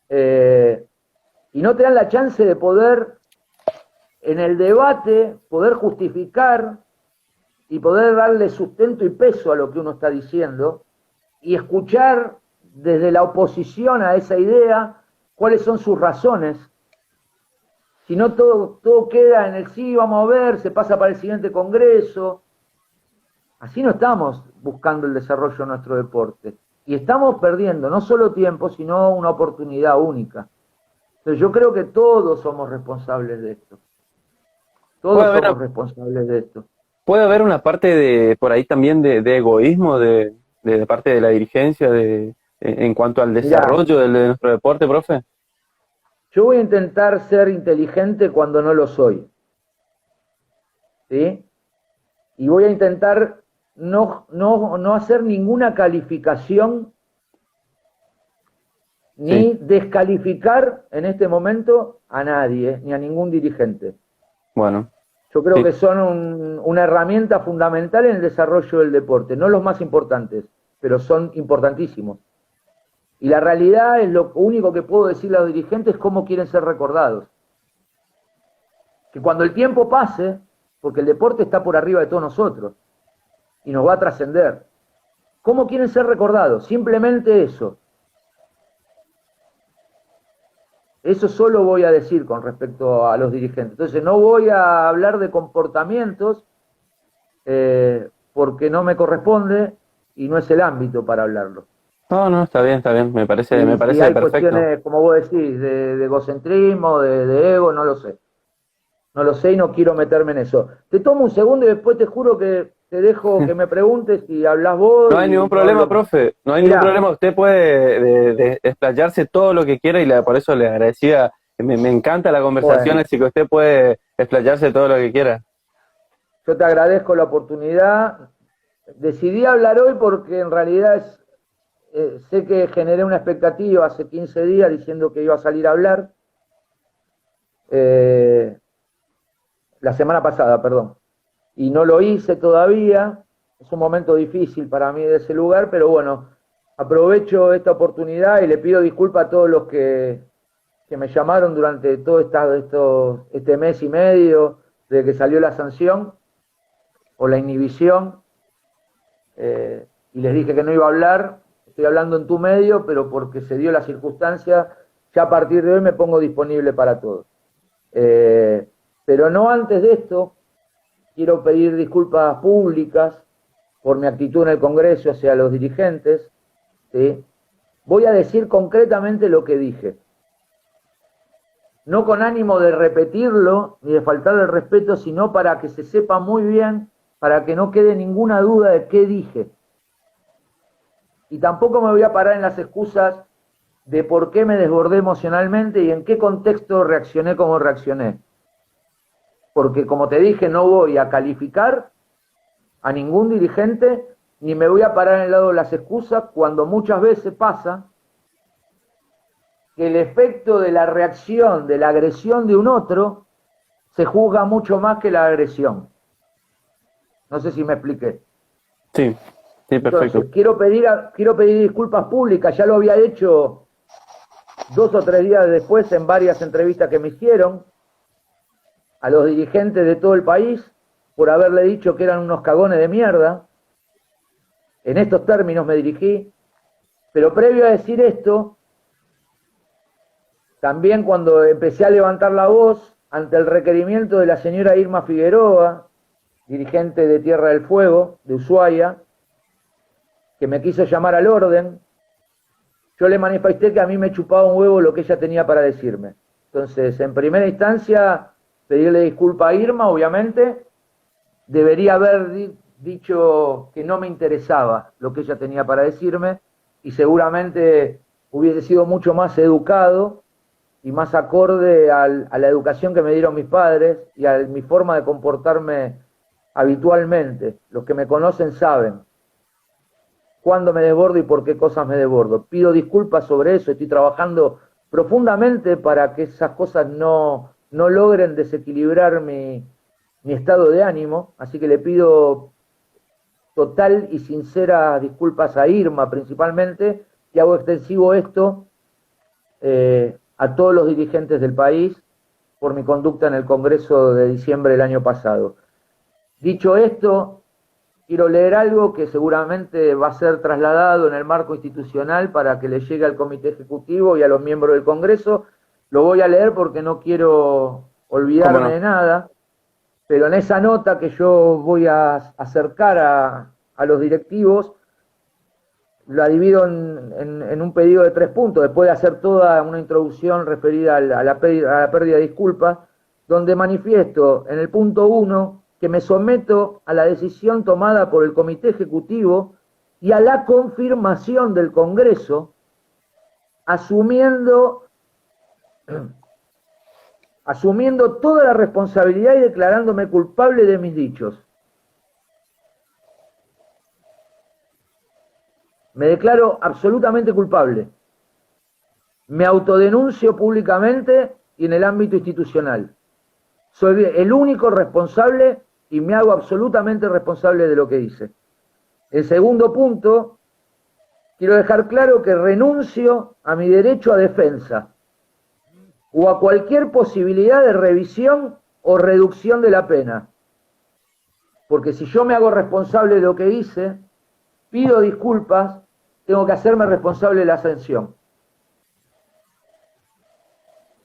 Y no te dan la chance de poder, en el debate, poder justificar y poder darle sustento y peso a lo que uno está diciendo y escuchar desde la oposición a esa idea cuáles son sus razones. Si no, todo queda en el sí, vamos a ver, se pasa para el siguiente congreso. Así no estamos buscando el desarrollo de nuestro deporte. Y estamos perdiendo no solo tiempo, sino una oportunidad única. Entonces yo creo que todos somos responsables de esto. Todos somos responsables de esto.
¿Puede haber una parte por ahí también de egoísmo de parte de la dirigencia en cuanto al desarrollo de nuestro deporte, profe?
Yo voy a intentar ser inteligente cuando no lo soy. ¿Sí? Y voy a intentar no hacer ninguna calificación ni descalificar en este momento a nadie, ni a ningún dirigente.
Bueno.
Yo creo que son una herramienta fundamental en el desarrollo del deporte, no los más importantes, pero son importantísimos. Y la realidad es lo único que puedo decirle a los dirigentes, cómo quieren ser recordados. Que cuando el tiempo pase, porque el deporte está por arriba de todos nosotros y nos va a trascender, ¿cómo quieren ser recordados? Simplemente eso. Eso solo voy a decir con respecto a los dirigentes. Entonces no voy a hablar de comportamientos porque no me corresponde y no es el ámbito para hablarlo.
No, está bien, me parece
hay
perfecto.
Cuestiones, como vos decís, de egocentrismo, de ego, no lo sé. No lo sé y no quiero meterme en eso. Te tomo un segundo y después te juro que te dejo que me preguntes y hablas vos.
No hay ningún problema, profe. No hay ningún problema. Usted puede explayarse todo lo que quiera y por eso le agradecía. Me encanta la conversación, así que usted puede explayarse todo lo que quiera.
Yo te agradezco la oportunidad. Decidí hablar hoy porque en realidad sé que generé una expectativa hace 15 días diciendo que iba a salir a hablar. La semana pasada, perdón. Y no lo hice todavía, es un momento difícil para mí de ese lugar, pero bueno, aprovecho esta oportunidad y le pido disculpas a todos los que me llamaron durante todo este mes y medio desde que salió la sanción o la inhibición, y les dije que no iba a hablar. Estoy hablando en tu medio, pero porque se dio la circunstancia, ya a partir de hoy me pongo disponible para todos. Pero no antes de esto. Quiero pedir disculpas públicas por mi actitud en el Congreso hacia los dirigentes. ¿Sí? Voy a decir concretamente lo que dije. No con ánimo de repetirlo ni de faltar el respeto, sino para que se sepa muy bien, para que no quede ninguna duda de qué dije. y tampoco me voy a parar en las excusas de por qué me desbordé emocionalmente y en qué contexto reaccioné como reaccioné. Porque como te dije, no voy a calificar a ningún dirigente, ni me voy a parar en el lado de las excusas, cuando muchas veces pasa que el efecto de la reacción, de la agresión de un otro, se juzga mucho más que la agresión. No sé si me expliqué.
Sí, sí, perfecto.
Entonces, quiero pedir disculpas públicas, ya lo había hecho 2 o 3 días después en varias entrevistas que me hicieron a los dirigentes de todo el país por haberle dicho que eran unos cagones de mierda. En estos términos me dirigí, pero previo a decir esto, también cuando empecé a levantar la voz ante el requerimiento de la señora Irma Figueroa, dirigente de Tierra del Fuego, de Ushuaia, que me quiso llamar al orden, yo le manifesté que a mí me chupaba un huevo lo que ella tenía para decirme. Entonces, en primera instancia, pedirle disculpa a Irma, obviamente. Debería haber dicho que no me interesaba lo que ella tenía para decirme y seguramente hubiese sido mucho más educado y más acorde a la educación que me dieron mis padres y a mi forma de comportarme habitualmente. Los que me conocen saben cuándo me desbordo y por qué cosas me desbordo. Pido disculpas sobre eso, estoy trabajando profundamente para que esas cosas no logren desequilibrar mi estado de ánimo, así que le pido total y sincera disculpas a Irma principalmente, y hago extensivo esto a todos los dirigentes del país por mi conducta en el Congreso de diciembre del año pasado. Dicho esto, quiero leer algo que seguramente va a ser trasladado en el marco institucional para que le llegue al Comité Ejecutivo y a los miembros del Congreso. Lo voy a leer porque no quiero olvidarme de nada, pero en esa nota que yo voy a acercar a los directivos, la divido en un pedido de 3 puntos, después de hacer toda una introducción referida a la pérdida de disculpas, donde manifiesto en el punto 1 que me someto a la decisión tomada por el Comité Ejecutivo y a la confirmación del Congreso, asumiendo toda la responsabilidad y declarándome culpable de mis dichos. Me declaro absolutamente culpable. Me autodenuncio públicamente y en el ámbito institucional. Soy el único responsable y me hago absolutamente responsable de lo que hice. El segundo punto, quiero dejar claro que renuncio a mi derecho a defensa o a cualquier posibilidad de revisión o reducción de la pena. Porque si yo me hago responsable de lo que hice, pido disculpas, tengo que hacerme responsable de la sanción.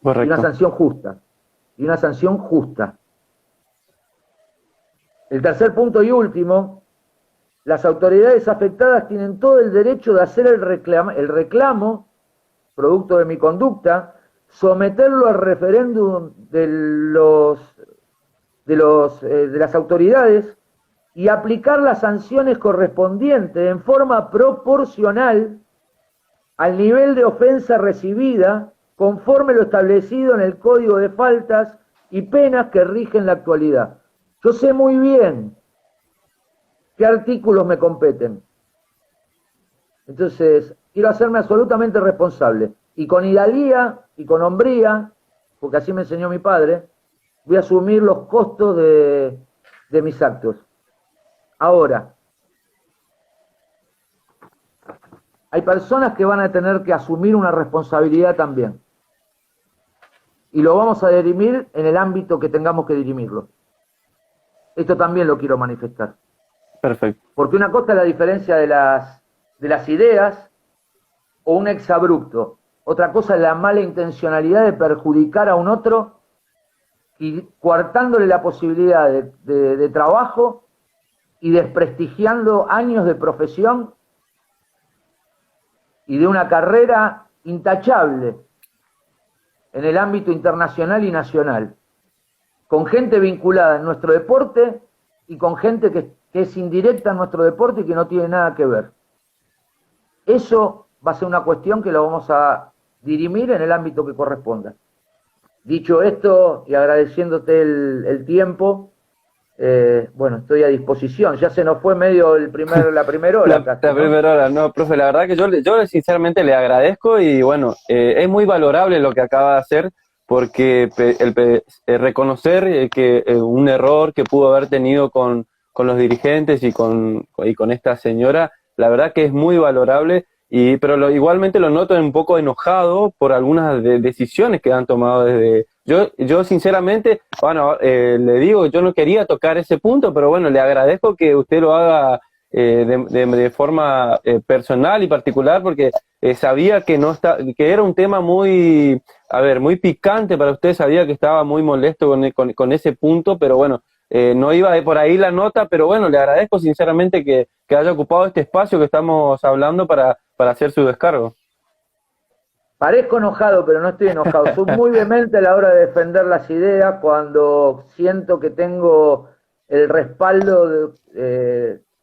Correcto.
Y una sanción justa. Y una sanción justa. El tercer punto y último, las autoridades afectadas tienen todo el derecho de hacer el reclamo, producto de mi conducta, someterlo al referéndum de las autoridades y aplicar las sanciones correspondientes en forma proporcional al nivel de ofensa recibida, conforme lo establecido en el Código de Faltas y Penas que rigen la actualidad. Yo sé muy bien qué artículos me competen. Entonces, quiero hacerme absolutamente responsable. Y con hidalguía y con hombría, porque así me enseñó mi padre, voy a asumir los costos de mis actos. Ahora, hay personas que van a tener que asumir una responsabilidad también. Y lo vamos a dirimir en el ámbito que tengamos que dirimirlo. Esto también lo quiero manifestar.
Perfecto.
Porque una cosa es la diferencia de las ideas o un exabrupto. Otra cosa es la mala intencionalidad de perjudicar a un otro y coartándole la posibilidad de trabajo y desprestigiando años de profesión y de una carrera intachable en el ámbito internacional y nacional, con gente vinculada en nuestro deporte y con gente que es indirecta en nuestro deporte y que no tiene nada que ver. eso va a ser una cuestión que lo vamos a dirimir en el ámbito que corresponda. Dicho esto, y agradeciéndote el tiempo, bueno, estoy a disposición. Ya se nos fue medio la primera hora casi,
La
¿no?
primera hora, no, profe, la verdad que yo sinceramente le agradezco y bueno, es muy valorable lo que acaba de hacer porque reconocer que un error que pudo haber tenido con los dirigentes y con esta señora, la verdad que es muy valorable, pero igualmente lo noto un poco enojado por algunas decisiones que han tomado desde... Yo sinceramente, bueno, le digo, yo no quería tocar ese punto, pero bueno, le agradezco que usted lo haga de forma personal y particular porque sabía que no que era un tema muy, a ver, muy picante para usted, sabía que estaba muy molesto con ese punto, pero bueno, no iba por ahí la nota, pero bueno, le agradezco sinceramente que haya ocupado este espacio que estamos hablando para hacer su descargo.
Parezco enojado, pero no estoy enojado. Soy muy vehemente a la hora de defender las ideas cuando siento que tengo el respaldo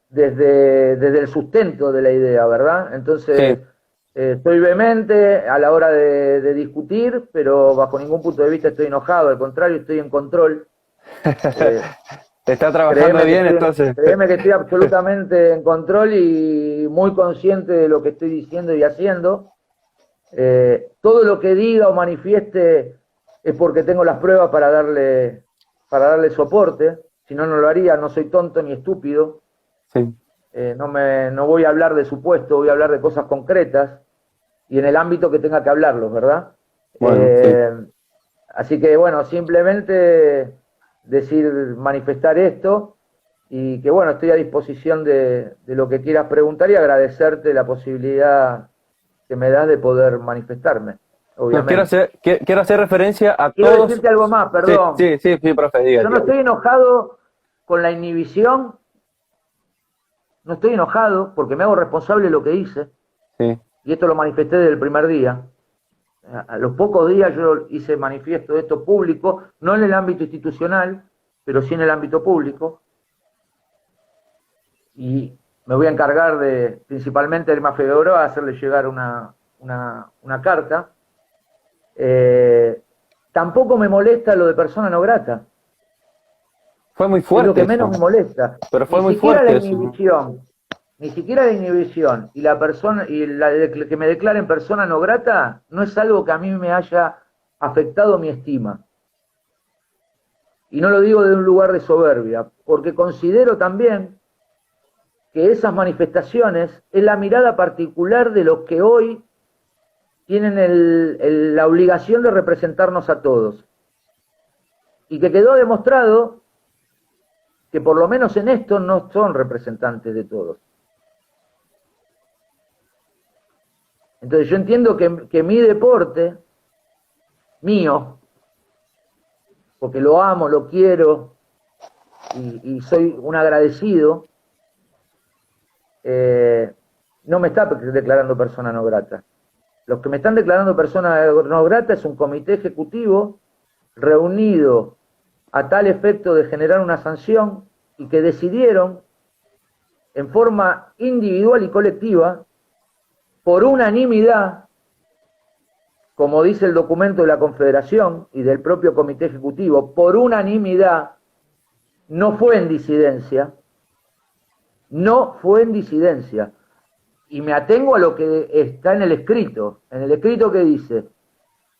desde el sustento de la idea, ¿verdad? Entonces,
Sí.
soy vehemente a la hora de discutir, pero bajo ningún punto de vista estoy enojado, al contrario, estoy en control. Eh,
Está trabajando bien, entonces.
Créeme que estoy absolutamente en control y muy consciente de lo que estoy diciendo y haciendo. Todo lo que diga o manifieste es porque tengo las pruebas para darle soporte, si no, no lo haría, no soy tonto ni estúpido,
Sí.
no voy a hablar de supuesto, voy a hablar de cosas concretas y en el ámbito que tenga que hablarlos, ¿verdad?
Bueno, sí.
Así que bueno, simplemente manifestar esto y que bueno, estoy a disposición de lo que quieras preguntar y agradecerte la posibilidad que me das de poder manifestarme,
No,
obviamente.
quiero hacer referencia a
Quiero
todos.
decirte algo más,
Sí,
perdón.
sí, sí, sí, profe, diga,
Yo no
diga.
estoy enojado con la inhibición, no estoy enojado porque me hago responsable de lo que hice,
Sí,
y esto lo manifesté desde el primer día. A los pocos días yo hice manifiesto de esto público, no en el ámbito institucional, pero sí en el ámbito público, y me voy a encargar principalmente de Irma Figueroa, hacerle llegar una carta. Tampoco me molesta lo de persona no grata,
fue muy
es lo
fuerte
que menos me
eso,
molesta.
pero fue muy fuerte eso.
Ni siquiera la inhibición y la persona y que me declaren persona no grata no es algo que a mí me haya afectado mi estima. Y no lo digo de un lugar de soberbia, porque considero también que esas manifestaciones es la mirada particular de los que hoy tienen la obligación de representarnos a todos. Y que quedó demostrado que por lo menos en esto no son representantes de todos. Entonces yo entiendo que mi deporte, mío, porque lo amo, lo quiero y soy un agradecido, no me está declarando persona no grata. Los que me están declarando persona no grata es un comité ejecutivo reunido a tal efecto de generar una sanción y que decidieron en forma individual y colectiva, por unanimidad, como dice el documento de la Confederación y del propio comité ejecutivo, por unanimidad, no fue en disidencia, no fue en disidencia. Y me atengo a lo que está en el escrito que dice,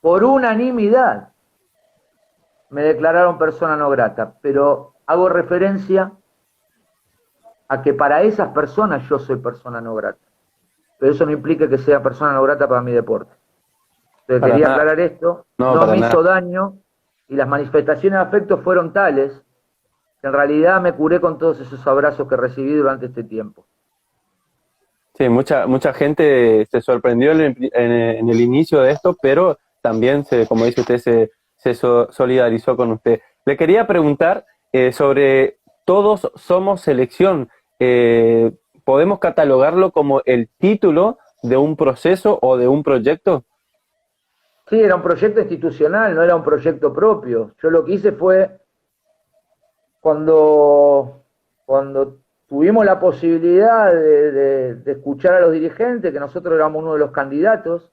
por unanimidad me declararon persona no grata, pero hago referencia a que para esas personas yo soy persona no grata. Pero eso no implica que sea persona no grata para mi deporte. Entonces
Para
quería
nada,
aclarar esto,
no,
no
para
me hizo
nada.
daño y las manifestaciones de afecto fueron tales que en realidad me curé con todos esos abrazos que recibí durante este tiempo.
Sí, mucha gente se sorprendió en el inicio de esto, pero también, como dice usted, solidarizó con usted. Le quería preguntar sobre Todos Somos Selección. ¿Podemos catalogarlo como el título de un proceso o de un proyecto?
Sí, era un proyecto institucional, no era un proyecto propio. Yo lo que hice fue, cuando tuvimos la posibilidad de escuchar a los dirigentes, que nosotros éramos uno de los candidatos,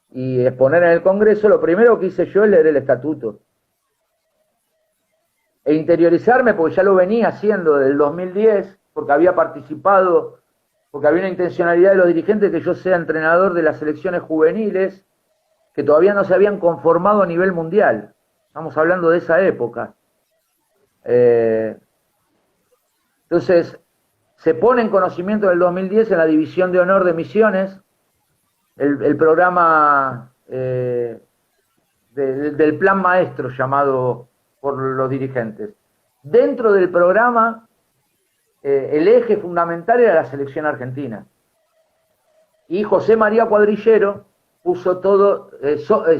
y exponer en el Congreso. Lo primero que hice yo es leer el estatuto e interiorizarme, porque ya lo venía haciendo desde el 2010, porque había participado, porque había una intencionalidad de los dirigentes que yo sea entrenador de las selecciones juveniles que todavía no se habían conformado a nivel mundial. Estamos hablando de esa época. Entonces, se pone en conocimiento del 2010 en la División de Honor de Misiones el programa del plan maestro llamado por los dirigentes. Dentro del programa, el eje fundamental era la selección argentina. Y José María Cuadrillero puso todo,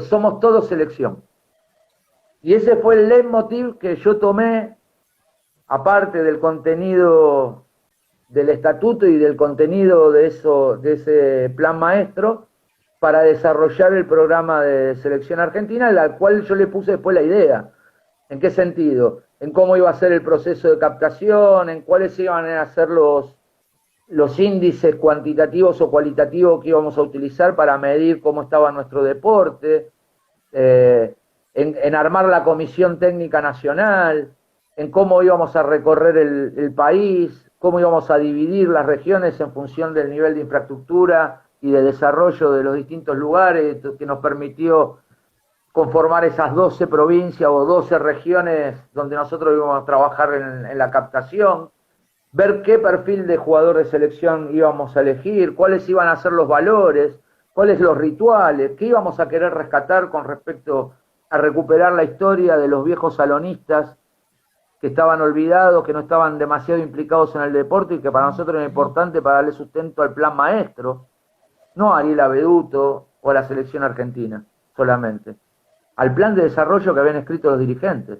somos todos selección. Y ese fue el leitmotiv que yo tomé, aparte del contenido del estatuto y del contenido de ese plan maestro, para desarrollar el programa de selección argentina, al cual yo le puse después la idea. ¿En qué sentido? En cómo iba a ser el proceso de captación, en cuáles iban a ser los índices cuantitativos o cualitativos que íbamos a utilizar para medir cómo estaba nuestro deporte, en armar la Comisión Técnica Nacional, en cómo íbamos a recorrer el país, cómo íbamos a dividir las regiones en función del nivel de infraestructura y de desarrollo de los distintos lugares, que nos permitió conformar esas 12 provincias o 12 regiones donde nosotros íbamos a trabajar en la captación, ver qué perfil de jugador de selección íbamos a elegir, cuáles iban a ser los valores, cuáles los rituales, qué íbamos a querer rescatar con respecto a recuperar la historia de los viejos salonistas que estaban olvidados, que no estaban demasiado implicados en el deporte y que para nosotros era importante para darle sustento al plan maestro, no a Ariel Aveduto o a la selección argentina solamente, al plan de desarrollo que habían escrito los dirigentes.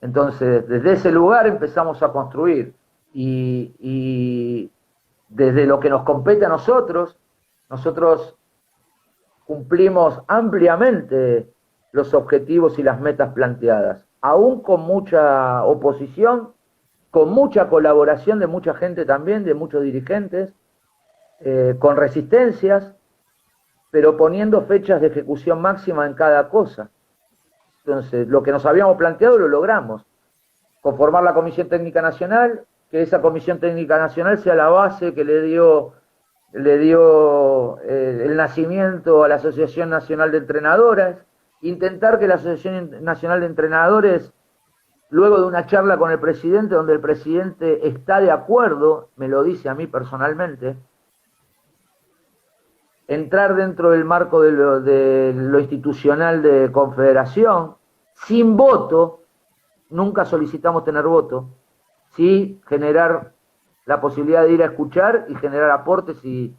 Entonces, desde ese lugar empezamos a construir y desde lo que nos compete a nosotros cumplimos ampliamente los objetivos y las metas planteadas, aún con mucha oposición, con mucha colaboración de mucha gente también, de muchos dirigentes, con resistencias, pero poniendo fechas de ejecución máxima en cada cosa. Entonces, lo que nos habíamos planteado lo logramos. Conformar la Comisión Técnica Nacional, que esa Comisión Técnica Nacional sea la base que le dio el nacimiento a la Asociación Nacional de Entrenadoras, intentar que la Asociación Nacional de Entrenadores, luego de una charla con el presidente, donde el presidente está de acuerdo, me lo dice a mí personalmente, entrar dentro del marco de lo institucional de confederación, sin voto, nunca solicitamos tener voto, sí generar la posibilidad de ir a escuchar y generar aportes y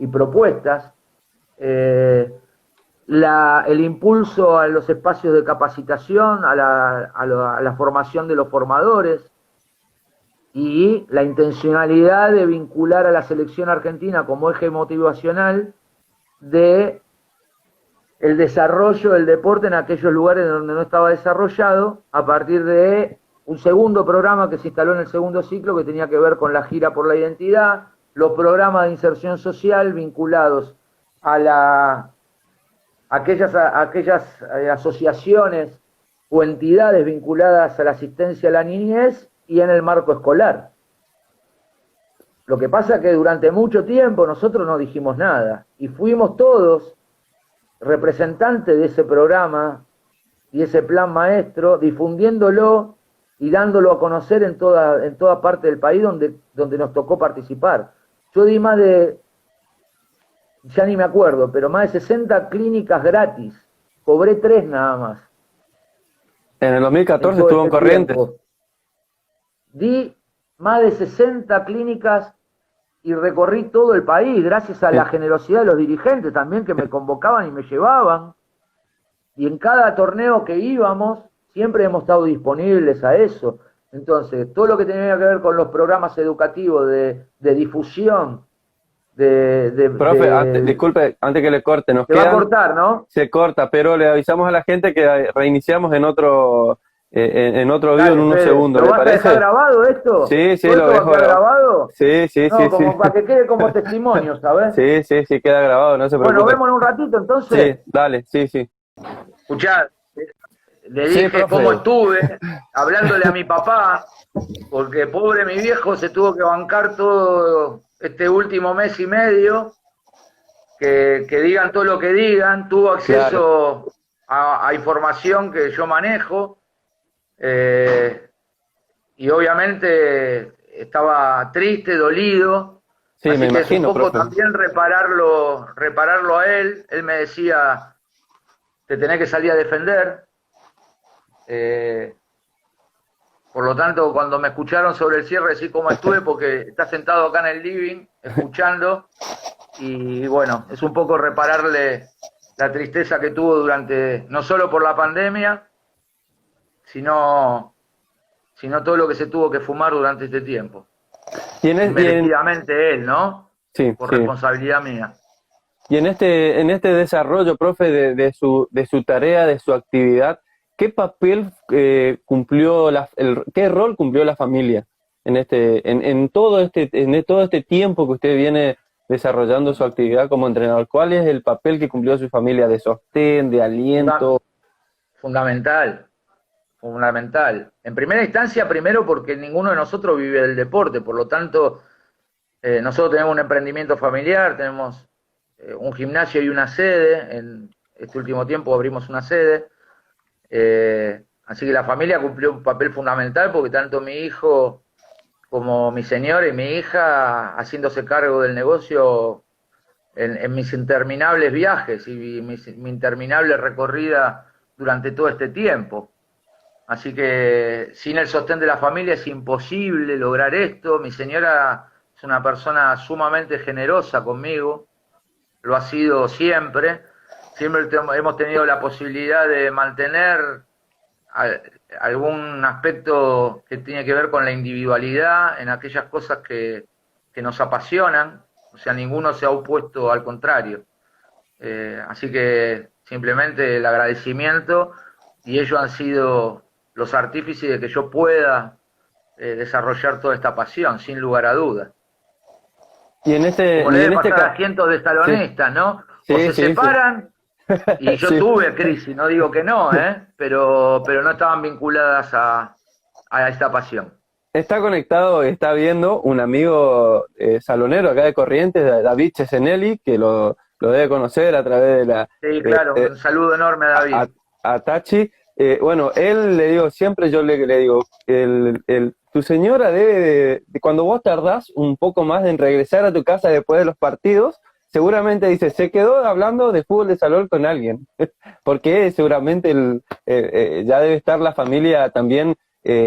propuestas, el impulso a los espacios de capacitación, a la formación de los formadores, y la intencionalidad de vincular a la selección argentina como eje motivacional de el desarrollo del deporte en aquellos lugares donde no estaba desarrollado, a partir de un segundo programa que se instaló en el segundo ciclo, que tenía que ver con la gira por la identidad, los programas de inserción social vinculados a aquellas asociaciones o entidades vinculadas a la asistencia a la niñez y en el marco escolar. Lo que pasa es que durante mucho tiempo nosotros no dijimos nada y fuimos todos representantes de ese programa y ese plan maestro, difundiéndolo y dándolo a conocer en toda parte del país donde nos tocó participar. Yo di más de, ya ni me acuerdo, pero más de 60 clínicas gratis, cobré 3 nada más.
En el 2014 estuvo en Corrientes.
Di más de 60 clínicas y recorrí todo el país, gracias a la generosidad de los dirigentes también, que me convocaban y me llevaban. Y en cada torneo que íbamos, siempre hemos estado disponibles a eso. Entonces, todo lo que tenía que ver con los programas educativos de difusión,
Profe, disculpe, antes que le corte, nos
quedan... Se va a cortar, ¿no?
Se corta, pero le avisamos a la gente que reiniciamos en en otro video en
Dale,
unos
Fede,
segundos,
¿lo
¿le
vas a dejar
parece?
grabado esto?
Sí, sí,
¿Todo
lo
esto va a
dejo
quedar
grabado.
grabado?
Sí, sí, sí,
No,
sí.
como para que quede como testimonio, ¿sabes?
Sí, sí, sí, queda grabado, no se
Bueno,
preocupe.
vemos en un ratito entonces.
Sí, dale, sí, sí.
Escuchá, le
Sí,
dije cómo
profe.
estuve, hablándole a mi papá, porque pobre mi viejo se tuvo que bancar todo este último mes y medio, que digan todo lo que digan, tuvo
Claro.
acceso a información que yo manejo, eh, y obviamente estaba triste, dolido,
Sí, me
así que es un
imagino,
poco
profe.
también repararlo a él. Él me decía, te tenés que salir a defender. Eh, por lo tanto, cuando me escucharon sobre el cierre, sí cómo estuve, porque está sentado acá en el living, escuchando, y bueno, es un poco repararle la tristeza que tuvo durante, no solo por la pandemia, sino, sino todo lo que se tuvo que fumar durante este tiempo.
Y
Inmerecidamente él, ¿no?
sí,
Por
sí.
responsabilidad mía.
Y en este desarrollo, profe, de su tarea, de su actividad, ¿qué papel cumplió qué rol cumplió la familia en todo este tiempo que usted viene desarrollando su actividad como entrenador? ¿Cuál es el papel que cumplió su familia de sostén, de
Funda-
aliento?
fundamental, fundamental. En primera instancia, primero porque ninguno de nosotros vive del deporte, por lo tanto, nosotros tenemos un emprendimiento familiar, tenemos un gimnasio y una sede. En este último tiempo abrimos una sede. Así que la familia cumplió un papel fundamental porque tanto mi hijo como mi señora y mi hija haciéndose cargo del negocio en mis interminables viajes y mi interminable recorrida durante todo este tiempo. Así que sin el sostén de la familia es imposible lograr esto. Mi señora es una persona sumamente generosa conmigo, lo ha sido siempre. Siempre hemos tenido la posibilidad de mantener algún aspecto que tiene que ver con la individualidad en aquellas cosas que nos apasionan. O sea, ninguno se ha opuesto, al contrario. Así que simplemente el agradecimiento, y ellos han sido los artífices de que yo pueda desarrollar toda esta pasión, sin lugar a dudas. Como le
Y en
debe
este
pasar a cientos de
sí,
salonistas, ¿no? O
sí,
se
sí, sí.
separan, y yo
Sí.
tuve crisis, no digo que no, pero no estaban vinculadas a esta pasión.
Está conectado, está viendo un amigo salonero acá de Corrientes, David Cesenelli, que lo debe conocer a través de
Sí,
de,
claro,
de-
un saludo enorme a
a,
David.
a Tachi. Bueno, él le digo, siempre le digo, tu señora cuando vos tardás un poco más en regresar a tu casa después de los partidos, seguramente dice, se quedó hablando de fútbol de salón con alguien, porque seguramente ya debe estar la familia también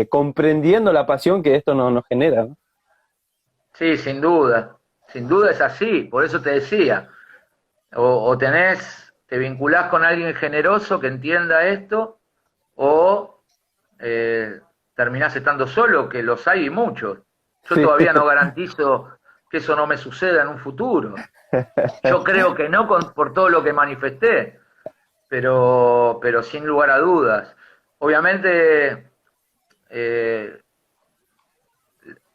comprendiendo la pasión que esto nos genera, ¿no?
Sí, sin duda es así, por eso te decía, o te vinculás con alguien generoso que entienda esto, o eh, terminás estando solo, que los hay y muchos. Yo
Sí,
todavía no garantizo que eso no me suceda en un futuro. Yo creo que no por todo lo que manifesté, pero sin lugar a dudas. Obviamente, eh,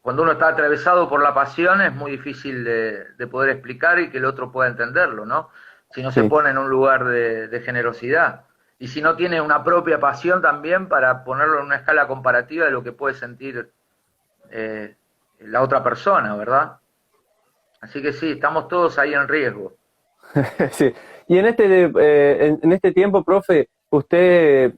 cuando uno está atravesado por la pasión es muy difícil de poder explicar y que el otro pueda entenderlo, ¿no? Si no se
sí.
pone en un lugar de generosidad. Y si no tiene una propia pasión también para ponerlo en una escala comparativa de lo que puede sentir eh, la otra persona, ¿verdad? Así que sí, estamos todos ahí en riesgo.
Sí. Y en este tiempo, profe, usted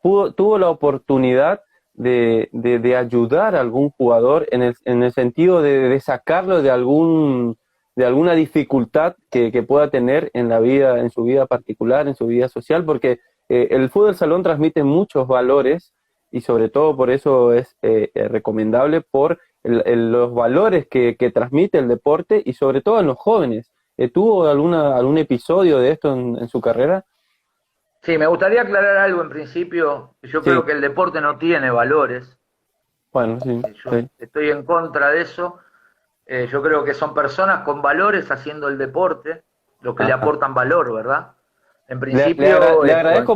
tuvo la oportunidad de ayudar a algún jugador en el sentido de sacarlo de alguna dificultad que pueda tener en la vida, en su vida particular, en su vida social, porque el fútbol salón transmite muchos valores y sobre todo por eso es recomendable por los valores que transmite el deporte y sobre todo en los jóvenes. ¿Tuvo algún episodio de esto en su carrera?
Sí, me gustaría aclarar algo en principio. Yo
Sí,
creo que el deporte no tiene valores.
bueno, sí,
Yo
sí,
estoy en contra de eso. Yo creo que son personas con valores haciendo el deporte, lo que le
ajá,
aportan valor, ¿verdad? En principio,
le agradezco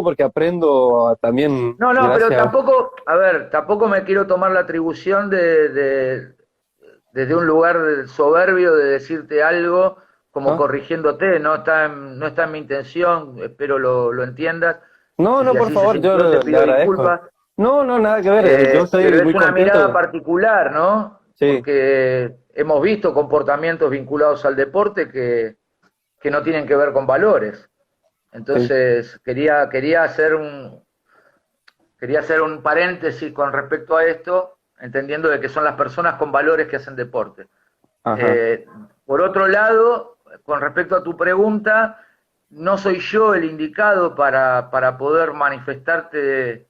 porque aprendo también
no, no, pero
gracias.
tampoco, a ver, tampoco me quiero tomar la atribución desde un lugar soberbio de decirte algo como
¿Ah?
corrigiéndote, no está en mi intención, espero lo entiendas,
No,
y
no,
si
por
así se
favor, yo
sintió te
le
pido
agradezco.
disculpas,
No, no, nada que ver, yo
pero
estoy
es
muy
una mirada
contento.
particular, ¿no?
Sí,
Porque hemos visto comportamientos vinculados al deporte que no tienen que ver con valores.
sí.
Entonces, quería hacer un paréntesis con respecto a esto, entendiendo de que son las personas con valores que hacen deporte.
Ajá.
Eh, por otro lado, con respecto a tu pregunta, no soy yo el indicado para poder manifestarte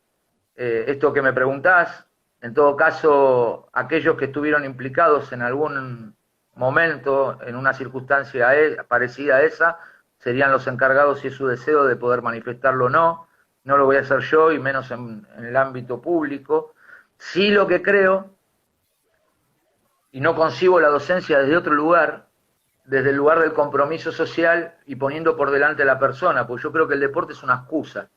esto que me preguntás. En todo caso, aquellos que estuvieron implicados en algún momento, en una circunstancia parecida a esa, serían los encargados, si es su deseo, de poder manifestarlo o no. No lo voy a hacer yo, y menos en el ámbito público. Sí, lo que creo, y no concibo la docencia desde otro lugar, desde el lugar del compromiso social y poniendo por delante a la persona, porque yo creo que el deporte es una excusa.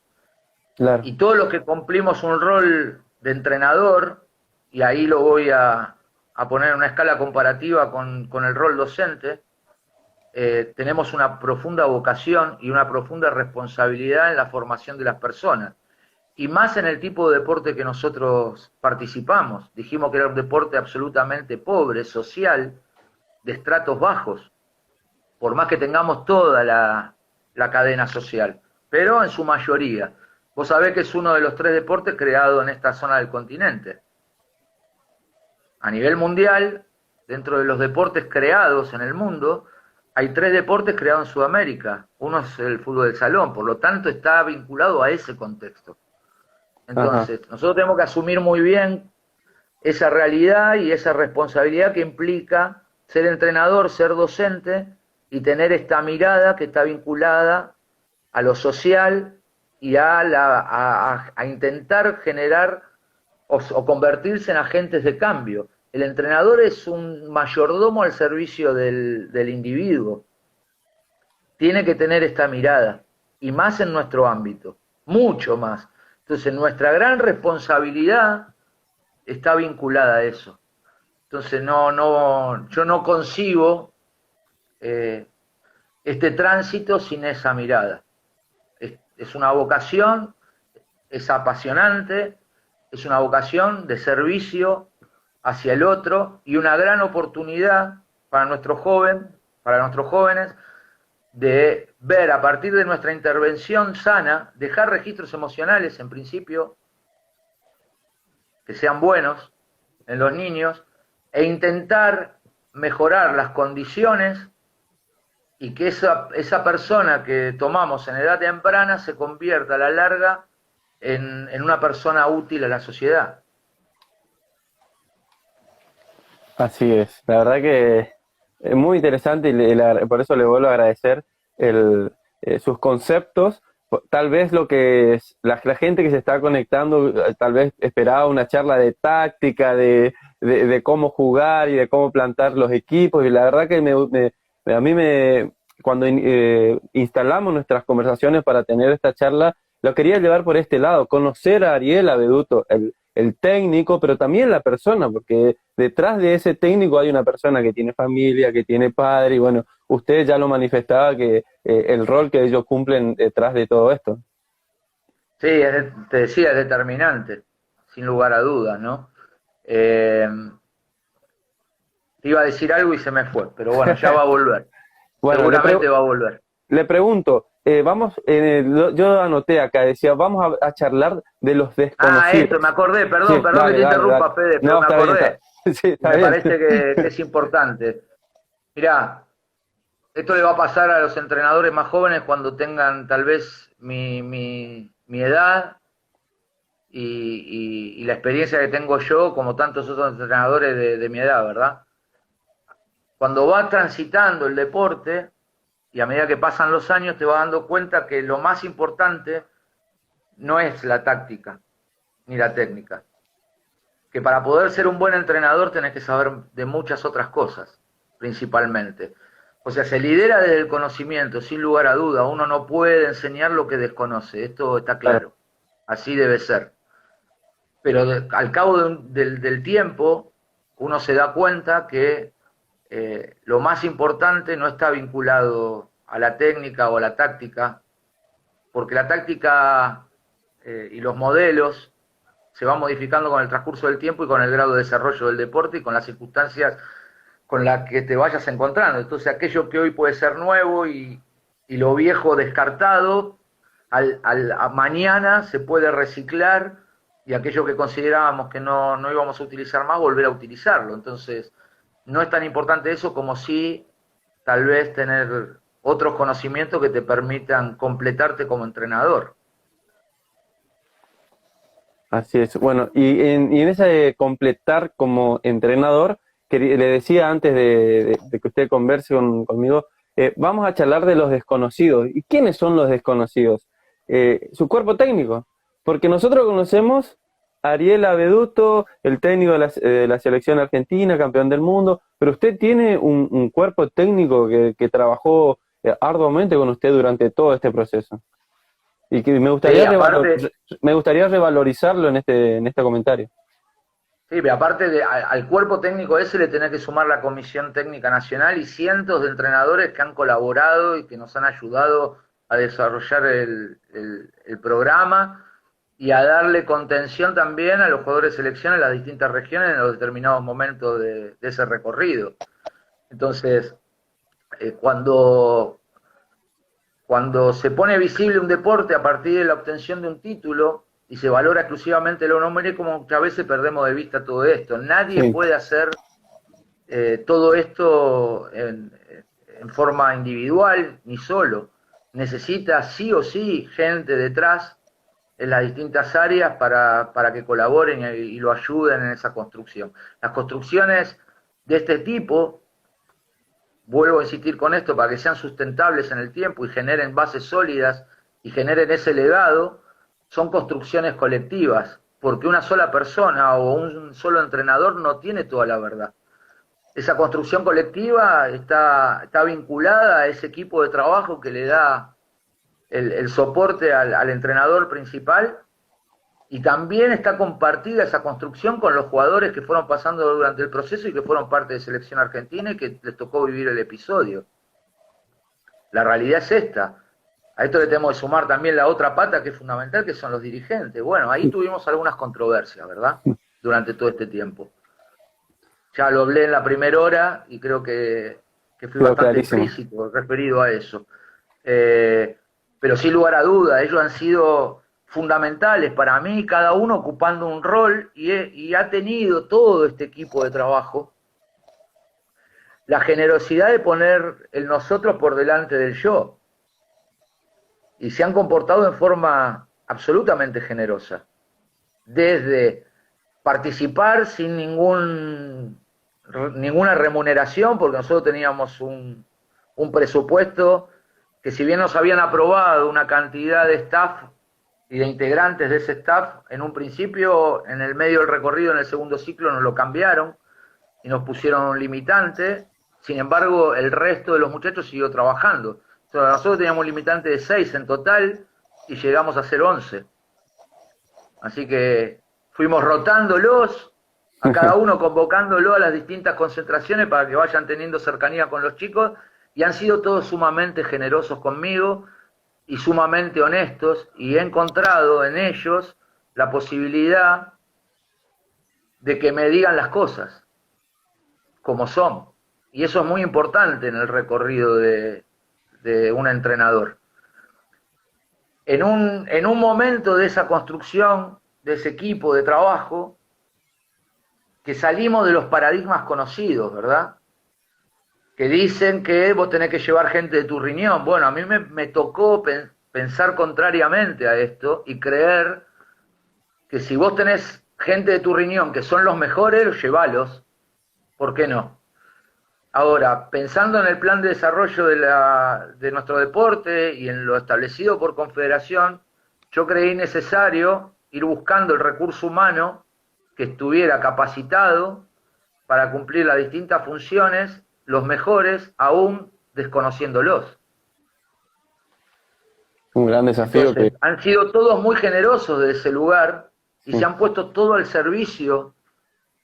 Claro.
Y todos los que cumplimos un rol de entrenador, y ahí lo voy a poner en una escala comparativa con el rol docente, tenemos una profunda vocación y una profunda responsabilidad en la formación de las personas. Y más en el tipo de deporte que nosotros participamos. Dijimos que era un deporte absolutamente pobre, social, de estratos bajos, por más que tengamos toda la cadena social, pero en su mayoría. Vos sabés que es uno de los 3 deportes creados en esta zona del continente. A nivel mundial, dentro de los deportes creados en el mundo, hay 3 deportes creados en Sudamérica. Uno es el fútbol del salón, por lo tanto está vinculado a ese contexto.
Ajá.
Entonces, nosotros tenemos que asumir muy bien esa realidad y esa responsabilidad que implica ser entrenador, ser docente y tener esta mirada que está vinculada a lo social y a intentar generar o convertirse en agentes de cambio. El entrenador es un mayordomo al servicio del individuo. Tiene que tener esta mirada, y más en nuestro ámbito, mucho más. Entonces, nuestra gran responsabilidad está vinculada a eso. Entonces, yo no concibo eh, este tránsito sin esa mirada. Es una vocación, es apasionante, es una vocación de servicio hacia el otro y una gran oportunidad para para nuestros jóvenes, de ver a partir de nuestra intervención sana, dejar registros emocionales en principio, que sean buenos en los niños, e intentar mejorar las condiciones y que esa persona que tomamos en edad temprana se convierta a la larga en una persona útil a la sociedad.
Así es. La verdad que es muy interesante y por eso le vuelvo a agradecer sus conceptos. Tal vez lo que la gente que se está conectando, tal vez esperaba una charla de táctica, de cómo jugar y de cómo plantar los equipos. Y la verdad que a mí cuando instalamos nuestras conversaciones para tener esta charla, lo quería llevar por este lado, conocer a Ariel Abeduto, el técnico, pero también la persona, porque detrás de ese técnico hay una persona que tiene familia, que tiene padre, y bueno, usted ya lo manifestaba que el rol que ellos cumplen detrás de todo esto.
Sí, te decía, es determinante, sin lugar a dudas, ¿no? Eh, Te iba a decir algo y se me fue, pero bueno, ya va a volver.
Bueno,
Seguramente va a volver.
le pregunto, yo anoté acá, decía, vamos a charlar de los
Ah, esto, me
desconocidos.
acordé,
Sí,
perdón que
dale,
te
dale, dale.
interrumpa, Fede, pero
No,
me
está bien,
acordé.
sí,
Y
está
me
bien.
parece que es importante. Mirá, esto le va a pasar a los entrenadores más jóvenes cuando tengan tal vez mi edad y la experiencia que tengo yo, como tantos otros entrenadores de mi edad, ¿verdad? Cuando vas transitando el deporte y a medida que pasan los años te vas dando cuenta que lo más importante no es la táctica ni la técnica. Que para poder ser un buen entrenador tenés que saber de muchas otras cosas, principalmente. O sea, se lidera desde el conocimiento, sin lugar a duda. Uno no puede enseñar lo que desconoce, esto está
Claro.
claro. Así debe ser. Pero al cabo del tiempo, uno se da cuenta que lo más importante no está vinculado a la técnica o a la táctica, porque la táctica y los modelos se van modificando con el transcurso del tiempo y con el grado de desarrollo del deporte y con las circunstancias con las que te vayas encontrando. Entonces, aquello que hoy puede ser nuevo y lo viejo descartado, a mañana se puede reciclar y aquello que considerábamos que no íbamos a utilizar más, volver a utilizarlo. Entonces, no es tan importante eso como sí, tal vez, tener otros conocimientos que te permitan completarte como entrenador.
Así es. Bueno, y en ese completar como entrenador, le decía antes de que usted converse conmigo, vamos a charlar de los desconocidos. ¿Y quiénes son los desconocidos? Su cuerpo técnico. Porque nosotros conocemos a Ariel Abeduto, el técnico de la selección argentina, campeón del mundo, pero usted tiene un cuerpo técnico que trabajó arduamente con usted durante todo este proceso. Y que
Sí, aparte,
me gustaría revalorizarlo en este comentario.
sí, pero aparte al cuerpo técnico ese le tenés que sumar la Comisión Técnica Nacional y cientos de entrenadores que han colaborado y que nos han ayudado a desarrollar el programa y a darle contención también a los jugadores de selección en las distintas regiones en los determinados momentos de ese recorrido. Entonces, cuando se pone visible un deporte a partir de la obtención de un título y se valora exclusivamente lo numérico, como muchas veces perdemos de vista todo esto. Nadie
Sí,
puede hacer todo esto en forma individual ni solo. Necesita sí o sí gente detrás en las distintas áreas para que colaboren y lo ayuden en esa construcción. Las construcciones de este tipo, vuelvo a insistir con esto, para que sean sustentables en el tiempo y generen bases sólidas y generen ese legado, son construcciones colectivas, porque una sola persona o un solo entrenador no tiene toda la verdad. Esa construcción colectiva está vinculada a ese equipo de trabajo que le da el soporte al entrenador principal y también está compartida esa construcción con los jugadores que fueron pasando durante el proceso y que fueron parte de selección argentina y que les tocó vivir el episodio. La realidad es esta. A esto le tenemos que sumar también la otra pata que es fundamental, que son los dirigentes. Bueno, ahí tuvimos algunas controversias, ¿verdad? Durante todo este tiempo. Ya lo hablé en la primera hora y creo que fui
quedó
bastante
clarísimo.
explícito referido a eso. Pero sin lugar a duda, ellos han sido fundamentales para mí, cada uno ocupando un rol y ha tenido todo este equipo de trabajo la generosidad de poner el nosotros por delante del yo y se han comportado en forma absolutamente generosa, desde participar sin ninguna remuneración, porque nosotros teníamos un presupuesto que si bien nos habían aprobado una cantidad de staff y de integrantes de ese staff, en un principio, en el medio del recorrido, en el segundo ciclo, nos lo cambiaron y nos pusieron un limitante. Sin embargo, el resto de los muchachos siguió trabajando. Entonces, nosotros teníamos un limitante de 6 en total y llegamos a ser 11. Así que fuimos rotándolos, a cada uno convocándolo a las distintas concentraciones para que vayan teniendo cercanía con los chicos, y han sido todos sumamente generosos conmigo y sumamente honestos, y he encontrado en ellos la posibilidad de que me digan las cosas como son. Y eso es muy importante en el recorrido de un entrenador. En un momento de esa construcción, de ese equipo de trabajo, que salimos de los paradigmas conocidos, ¿verdad? Que dicen que vos tenés que llevar gente de tu riñón. Bueno, a mí me tocó pensar contrariamente a esto y creer que si vos tenés gente de tu riñón que son los mejores, llévalos. ¿Por qué no? Ahora, pensando en el plan de desarrollo de nuestro deporte y en lo establecido por Confederación, yo creí necesario ir buscando el recurso humano que estuviera capacitado para cumplir las distintas funciones, los mejores, aún desconociéndolos.
Un gran desafío.
Entonces, han sido todos muy generosos de ese lugar y
Sí.
se han puesto todo al servicio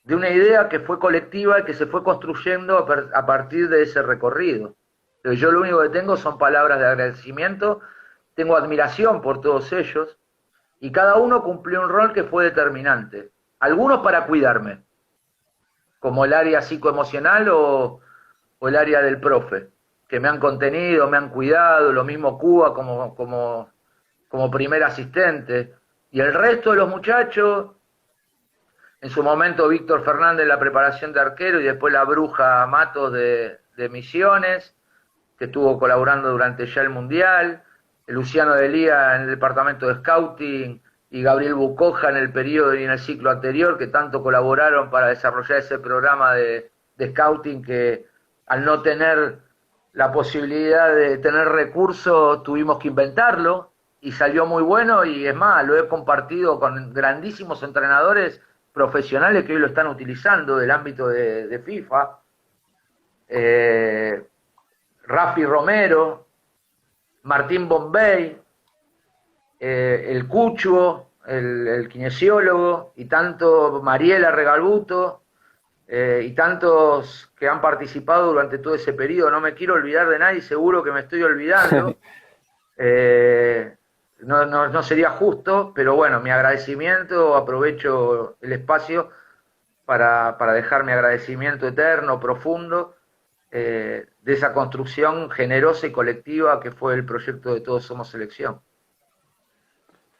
de una idea que fue colectiva y que se fue construyendo a partir de ese recorrido. Entonces, yo lo único que tengo son palabras de agradecimiento, tengo admiración por todos ellos, y cada uno cumplió un rol que fue determinante. Algunos para cuidarme, como el área psicoemocional o el área del profe, que me han contenido, me han cuidado, lo mismo Cuba como primer asistente. Y el resto de los muchachos, en su momento Víctor Fernández en la preparación de arquero y después la bruja Matos de Misiones, que estuvo colaborando durante ya el Mundial, Luciano Delía en el departamento de Scouting y Gabriel Bucoja en el periodo y en el ciclo anterior, que tanto colaboraron para desarrollar ese programa de Scouting que al no tener la posibilidad de tener recursos tuvimos que inventarlo y salió muy bueno, y es más, lo he compartido con grandísimos entrenadores profesionales que hoy lo están utilizando del ámbito de FIFA. Rafi Romero, Martín Bombay, el Cucho, el kinesiólogo, y tanto Mariela Regalbuto, y tantos que han participado durante todo ese periodo. No me quiero olvidar de nadie, seguro que me estoy olvidando. No sería justo, pero bueno, mi agradecimiento, aprovecho el espacio para dejar mi agradecimiento eterno, profundo, de esa construcción generosa y colectiva que fue el proyecto de Todos Somos Selección.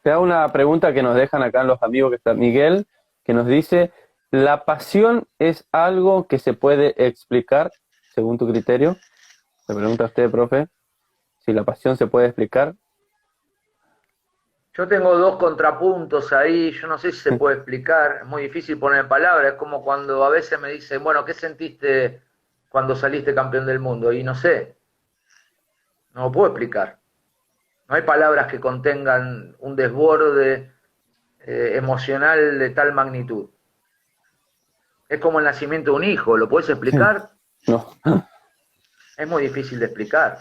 Te hago una pregunta que nos dejan acá los amigos, que está Miguel, que nos dice: ¿la pasión es algo que se puede explicar según tu criterio? Se pregunta a usted, profe, si la pasión se puede explicar.
Yo tengo dos contrapuntos ahí, yo no sé si se puede explicar, es muy difícil poner en palabras, es como cuando a veces me dicen, bueno, ¿qué sentiste cuando saliste campeón del mundo? Y no sé, no lo puedo explicar. No hay palabras que contengan un desborde emocional de tal magnitud. Es como el nacimiento de un hijo, ¿lo puedes explicar?
No.
Es muy difícil de explicar.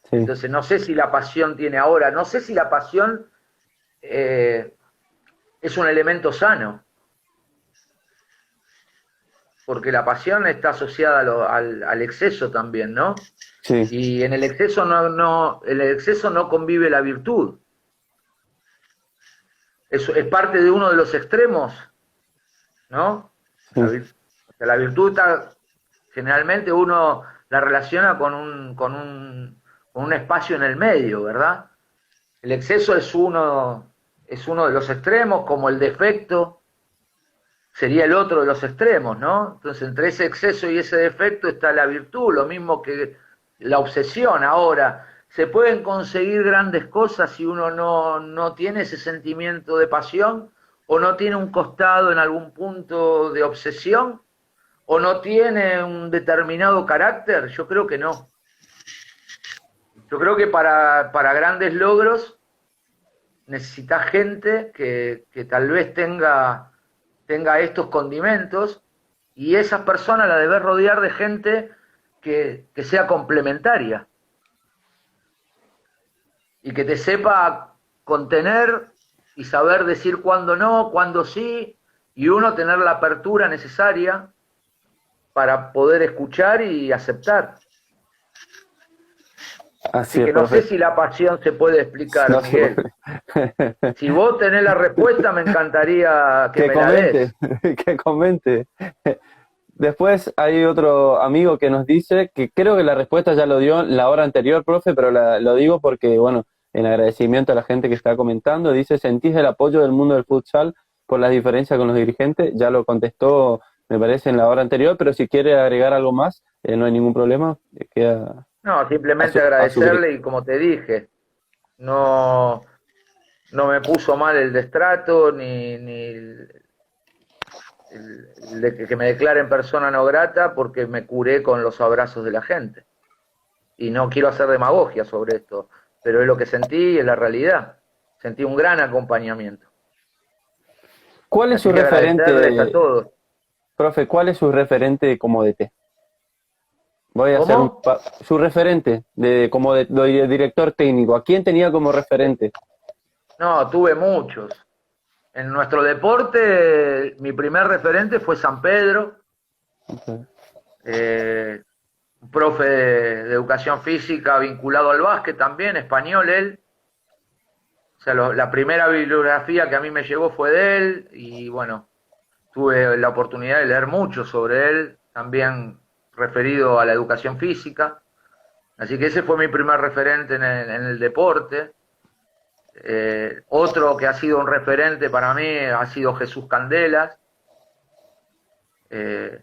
Sí.
Entonces no sé si la pasión tiene ahora, no sé si la pasión es un elemento sano, porque la pasión está asociada al exceso también, ¿no?
Sí.
Y en el exceso no convive la virtud. Es parte de uno de los extremos, ¿no?
Sí.
La virtud está, generalmente uno la relaciona con un espacio en el medio, ¿verdad? El exceso es uno de los extremos, como el defecto sería el otro de los extremos, ¿no? Entonces, entre ese exceso y ese defecto está la virtud, lo mismo que la obsesión. Ahora, se pueden conseguir grandes cosas si uno no tiene ese sentimiento de pasión, o no tiene un costado en algún punto de obsesión, o no tiene un determinado carácter. Yo creo que no. Yo creo que para grandes logros necesitas gente que tal vez tenga estos condimentos, y esas personas la debes rodear de gente que sea complementaria y que te sepa contener y saber decir cuándo no, cuándo sí, y uno tener la apertura necesaria para poder escuchar y aceptar. Así que no sé si la pasión se puede explicar, no, Miguel. Si vos tenés la respuesta, me encantaría que me
comente,
la des.
Que comente. Después hay otro amigo que nos dice, que creo que la respuesta ya lo dio en la hora anterior, profe, pero lo digo porque, bueno, en agradecimiento a la gente que está comentando, dice: ¿sentís el apoyo del mundo del futsal por las diferencias con los dirigentes? Ya lo contestó, me parece, en la hora anterior, pero si quiere agregar algo más, no hay ningún problema. Queda...
No, simplemente agradecerle, y como te dije, no me puso mal el destrato, ni el de que me declaren persona no grata, porque me curé con los abrazos de la gente. Y no quiero hacer demagogia sobre esto, pero es lo que sentí, es la realidad. Sentí un gran acompañamiento.
¿Cuál es su referente,
a todos.
Profe, cuál es su referente como DT? Voy a hacer
¿Cómo?
su referente, de director técnico. ¿A quién tenía como referente?
No, tuve muchos. En nuestro deporte, mi primer referente fue San Pedro,
Okay.
eh, un profe de educación física vinculado al básquet también, español él. O sea, la primera bibliografía que a mí me llegó fue de él y bueno, tuve la oportunidad de leer mucho sobre él, también referido a la educación física. Así que ese fue mi primer referente en el deporte. Otro que ha sido un referente para mí ha sido Jesús Candelas, eh,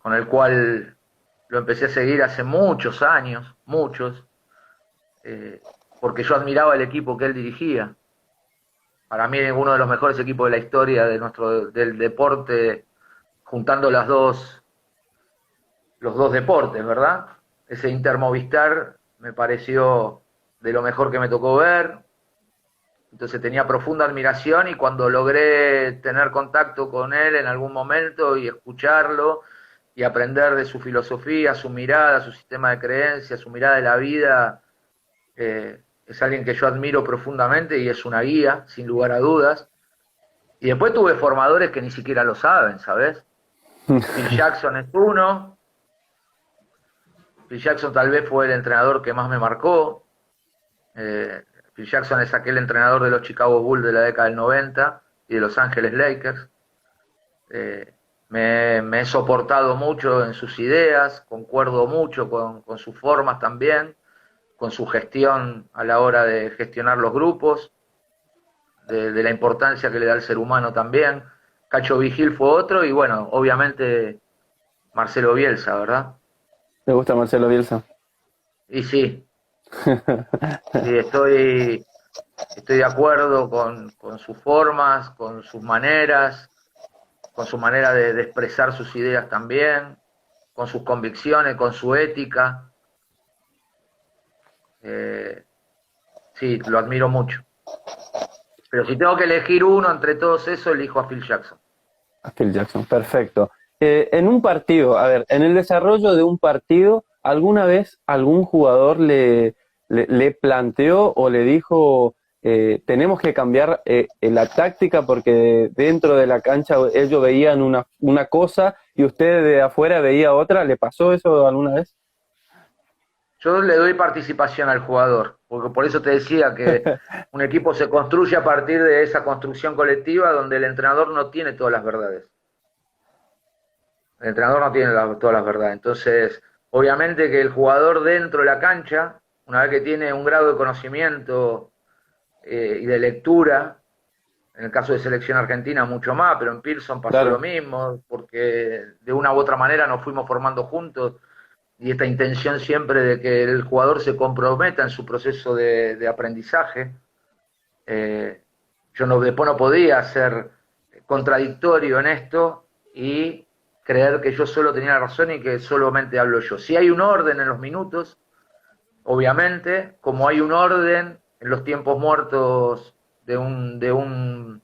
con el cual lo empecé a seguir hace muchos años, muchos, porque yo admiraba el equipo que él dirigía. Para mí uno de los mejores equipos de la historia del deporte, juntando los dos deportes, ¿verdad? Ese Inter Movistar me pareció de lo mejor que me tocó ver. Entonces tenía profunda admiración y cuando logré tener contacto con él en algún momento y escucharlo y aprender de su filosofía, su mirada, su sistema de creencias, su mirada de la vida, es alguien que yo admiro profundamente y es una guía, sin lugar a dudas. Y después tuve formadores que ni siquiera lo saben, ¿sabes? Phil Jackson es uno. Phil Jackson tal vez fue el entrenador que más me marcó. Eh, Phil Jackson es aquel entrenador de los Chicago Bulls de la década del 90 y de Los Ángeles Lakers. Eh, me he soportado mucho en sus ideas, concuerdo mucho con sus formas también, con su gestión a la hora de gestionar los grupos, de la importancia que le da al ser humano también. Cacho Vigil fue otro y bueno, obviamente Marcelo Bielsa, ¿verdad?
¿Le gusta Marcelo Bielsa?
Y sí, sí, estoy de acuerdo con sus formas, con sus maneras, con su manera de expresar sus ideas también, con sus convicciones, con su ética. Eh, sí, lo admiro mucho. Pero si tengo que elegir uno entre todos esos, elijo a Phil Jackson.
A Phil Jackson, perfecto. En un partido, a ver, en el desarrollo de un partido, ¿alguna vez algún jugador le planteó o le dijo, tenemos que cambiar la táctica porque dentro de la cancha ellos veían una cosa y usted de afuera veía otra? ¿Le pasó eso alguna vez?
Yo le doy participación al jugador, porque por eso te decía que un equipo se construye a partir de esa construcción colectiva donde el entrenador no tiene todas las verdades. El entrenador no tiene todas las verdades. Entonces, obviamente que el jugador dentro de la cancha, una vez que tiene un grado de conocimiento y de lectura, en el caso de selección argentina mucho más, pero en Pearson pasó lo
Claro,
mismo, porque de una u otra manera nos fuimos formando juntos y esta intención siempre de que el jugador se comprometa en su proceso de aprendizaje. Eh, yo no, después no podía ser contradictorio en esto y creer que yo solo tenía la razón y que solamente hablo yo. Si hay un orden en los minutos, obviamente, como hay un orden en los tiempos muertos de un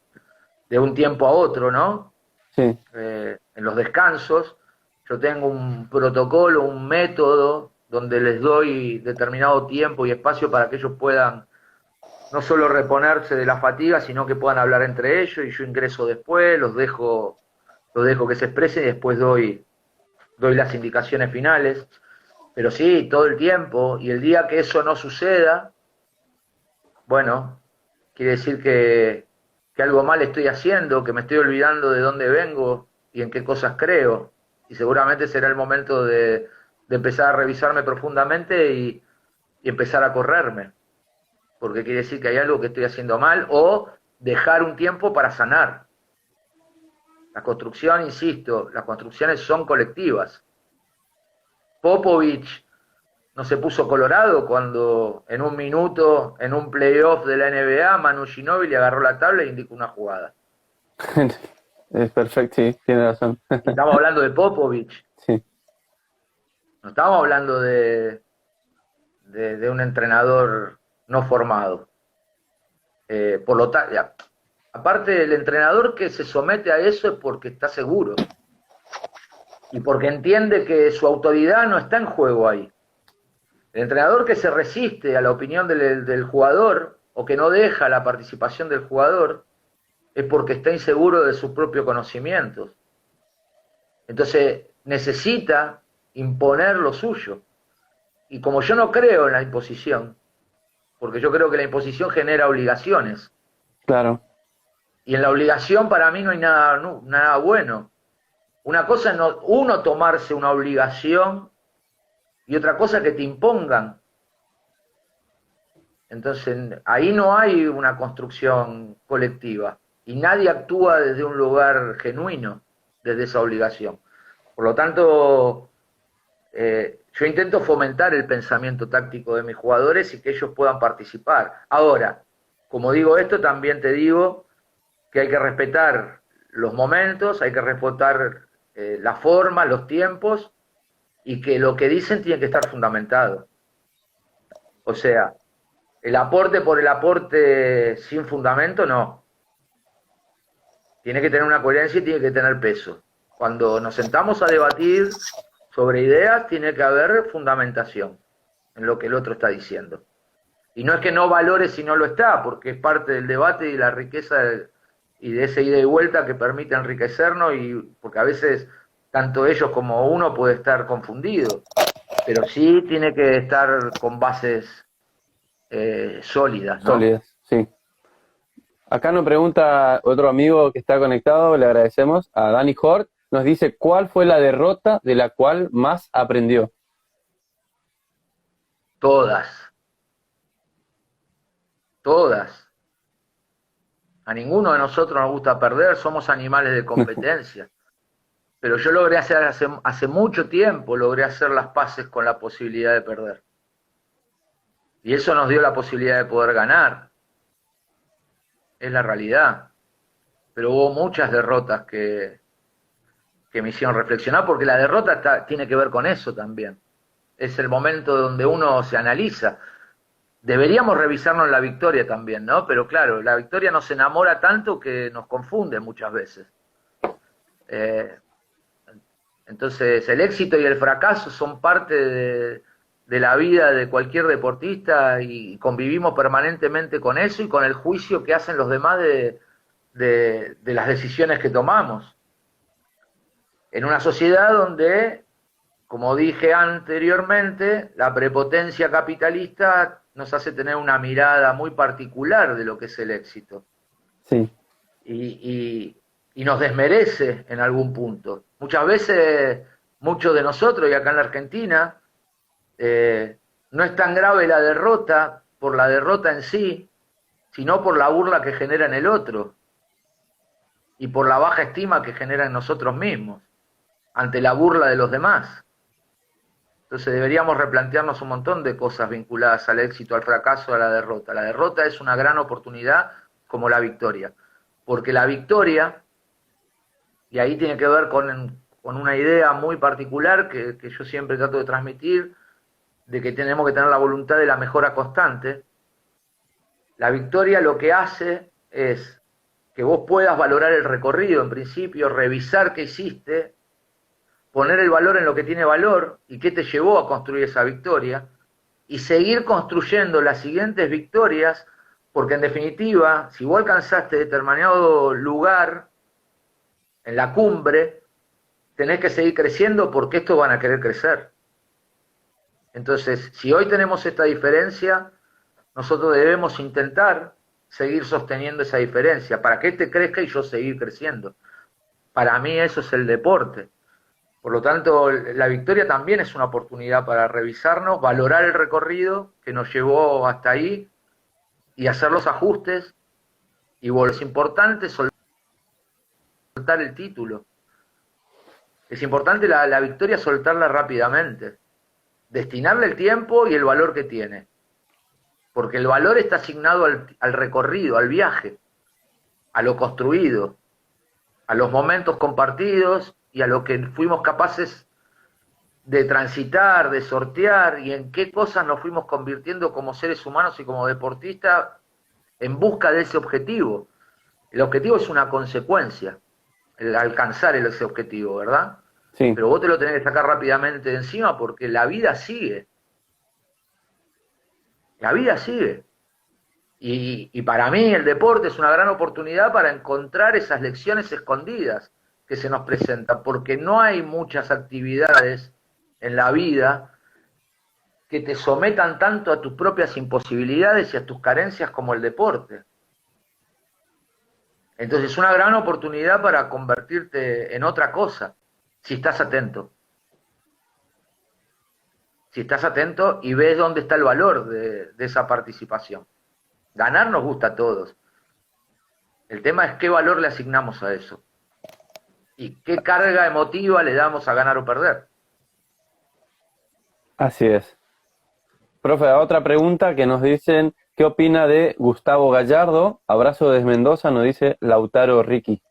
tiempo a otro, ¿no?
sí.
En los descansos, yo tengo un protocolo, un método donde les doy determinado tiempo y espacio para que ellos puedan no solo reponerse de la fatiga, sino que puedan hablar entre ellos y yo ingreso después, los dejo que se expresen y después doy las indicaciones finales. Pero sí, todo el tiempo, y el día que eso no suceda, bueno, quiere decir que algo mal estoy haciendo, que me estoy olvidando de dónde vengo y en qué cosas creo. Y seguramente será el momento de empezar a revisarme profundamente y empezar a correrme, porque quiere decir que hay algo que estoy haciendo mal o dejar un tiempo para sanar. La construcción, insisto, las construcciones son colectivas. Popovich no se puso colorado cuando en un minuto, en un playoff de la NBA, Manu Ginóbili agarró la tabla e indicó una jugada.
Es perfecto, sí, tiene razón.
Y estamos hablando de Popovich,
Sí,
no estamos hablando de un entrenador no formado. Por lo tanto, aparte el entrenador que se somete a eso es porque está seguro. y porque entiende que su autoridad no está en juego ahí. El entrenador que se resiste a la opinión del jugador o que no deja la participación del jugador es porque está inseguro de sus propios conocimientos. Entonces necesita imponer lo suyo. Y como yo no creo en la imposición, porque yo creo que la imposición genera obligaciones,
Claro,
y en la obligación para mí no hay nada, nada bueno. Una cosa es uno tomarse una obligación y otra cosa que te impongan. Entonces ahí no hay una construcción colectiva y nadie actúa desde un lugar genuino, desde esa obligación. Por lo tanto, yo intento fomentar el pensamiento táctico de mis jugadores y que ellos puedan participar. Ahora, como digo esto, también te digo que hay que respetar los momentos, hay que respetar la forma, los tiempos, y que lo que dicen tiene que estar fundamentado. O sea, el aporte por el aporte sin fundamento, no. Tiene que tener una coherencia y tiene que tener peso. Cuando nos sentamos a debatir sobre ideas, tiene que haber fundamentación en lo que el otro está diciendo. Y no es que no valore si no lo está, porque es parte del debate y la riqueza y de esa ida y vuelta que permite enriquecernos, y porque a veces tanto ellos como uno puede estar confundido, pero sí tiene que estar con bases sólidas, ¿no?
sólidas, sí. Acá nos pregunta otro amigo que está conectado, le agradecemos, a Dani Hort, nos dice, ¿cuál fue la derrota de la cual más aprendió?
Todas, todas. A ninguno de nosotros nos gusta perder, somos animales de competencia. Pero yo logré hacer hace mucho tiempo, logré hacer las paces con la posibilidad de perder. Y eso nos dio la posibilidad de poder ganar. Es la realidad. Pero hubo muchas derrotas que me hicieron reflexionar, porque la derrota tiene que ver con eso también. Es el momento donde uno se analiza. Deberíamos revisarnos en la victoria también, ¿no? Pero claro, la victoria nos enamora tanto que nos confunde muchas veces. Entonces, el éxito y el fracaso son parte de la vida de cualquier deportista, y convivimos permanentemente con eso y con el juicio que hacen los demás de las decisiones que tomamos. En una sociedad donde, como dije anteriormente, la prepotencia capitalista nos hace tener una mirada muy particular de lo que es el éxito.
Sí.
Y nos desmerece en algún punto. Muchas veces, muchos de nosotros, y acá en la Argentina, no es tan grave la derrota por la derrota en sí, sino por la burla que genera en el otro y por la baja estima que genera en nosotros mismos ante la burla de los demás. Entonces deberíamos replantearnos un montón de cosas vinculadas al éxito, al fracaso, a la derrota. La derrota es una gran oportunidad como la victoria, porque la victoria, y ahí tiene que ver con una idea muy particular que yo siempre trato de transmitir, de que tenemos que tener la voluntad de la mejora constante. La victoria lo que hace es que vos puedas valorar el recorrido, en principio, revisar qué hiciste, poner el valor en lo que tiene valor y qué te llevó a construir esa victoria, y seguir construyendo las siguientes victorias, porque en definitiva, si vos alcanzaste determinado lugar en la cumbre, tenés que seguir creciendo, porque estos van a querer crecer. Entonces, si hoy tenemos esta diferencia, nosotros debemos intentar seguir sosteniendo esa diferencia para que este crezca y yo seguir creciendo. Para mí eso es el deporte. Por lo tanto, la victoria también es una oportunidad para revisarnos, valorar el recorrido que nos llevó hasta ahí y hacer los ajustes. Y es importante soltar el título. Es importante la victoria soltarla rápidamente. Destinarle el tiempo y el valor que tiene. Porque el valor está asignado al recorrido, al viaje, a lo construido, a los momentos compartidos y a lo que fuimos capaces de transitar, de sortear, y en qué cosas nos fuimos convirtiendo como seres humanos y como deportistas en busca de ese objetivo. El objetivo es una consecuencia, el alcanzar ese objetivo, ¿verdad?
Sí,
pero vos te lo tenés que sacar rápidamente de encima porque la vida sigue. La vida sigue. Y para mí el deporte es una gran oportunidad para encontrar esas lecciones escondidas que se nos presentan, porque no hay muchas actividades en la vida que te sometan tanto a tus propias imposibilidades y a tus carencias como el deporte. Entonces es una gran oportunidad para convertirte en otra cosa, si estás atento. Si estás atento y ves dónde está el valor de esa participación. Ganar nos gusta a todos. El tema es qué valor le asignamos a eso. Y qué carga emotiva le damos a ganar o perder.
así es. Profe, otra pregunta que nos dicen, ¿qué opina de Gustavo Gallardo? Abrazo desde Mendoza, nos dice Lautaro Ricky.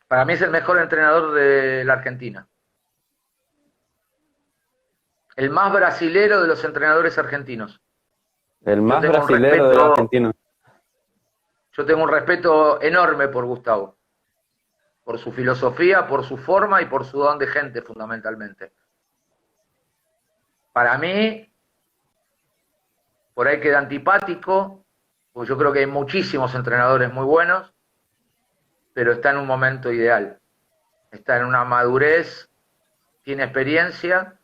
Para mí es el mejor entrenador de la Argentina. El más brasilero de los entrenadores argentinos.
El más brasilero del argentino.
Yo tengo un respeto enorme por Gustavo. Por su filosofía, por su forma y por su don de gente, fundamentalmente. Para mí, por ahí queda antipático, porque yo creo que hay muchísimos entrenadores muy buenos, pero está en un momento ideal. Está en una madurez, tiene experiencia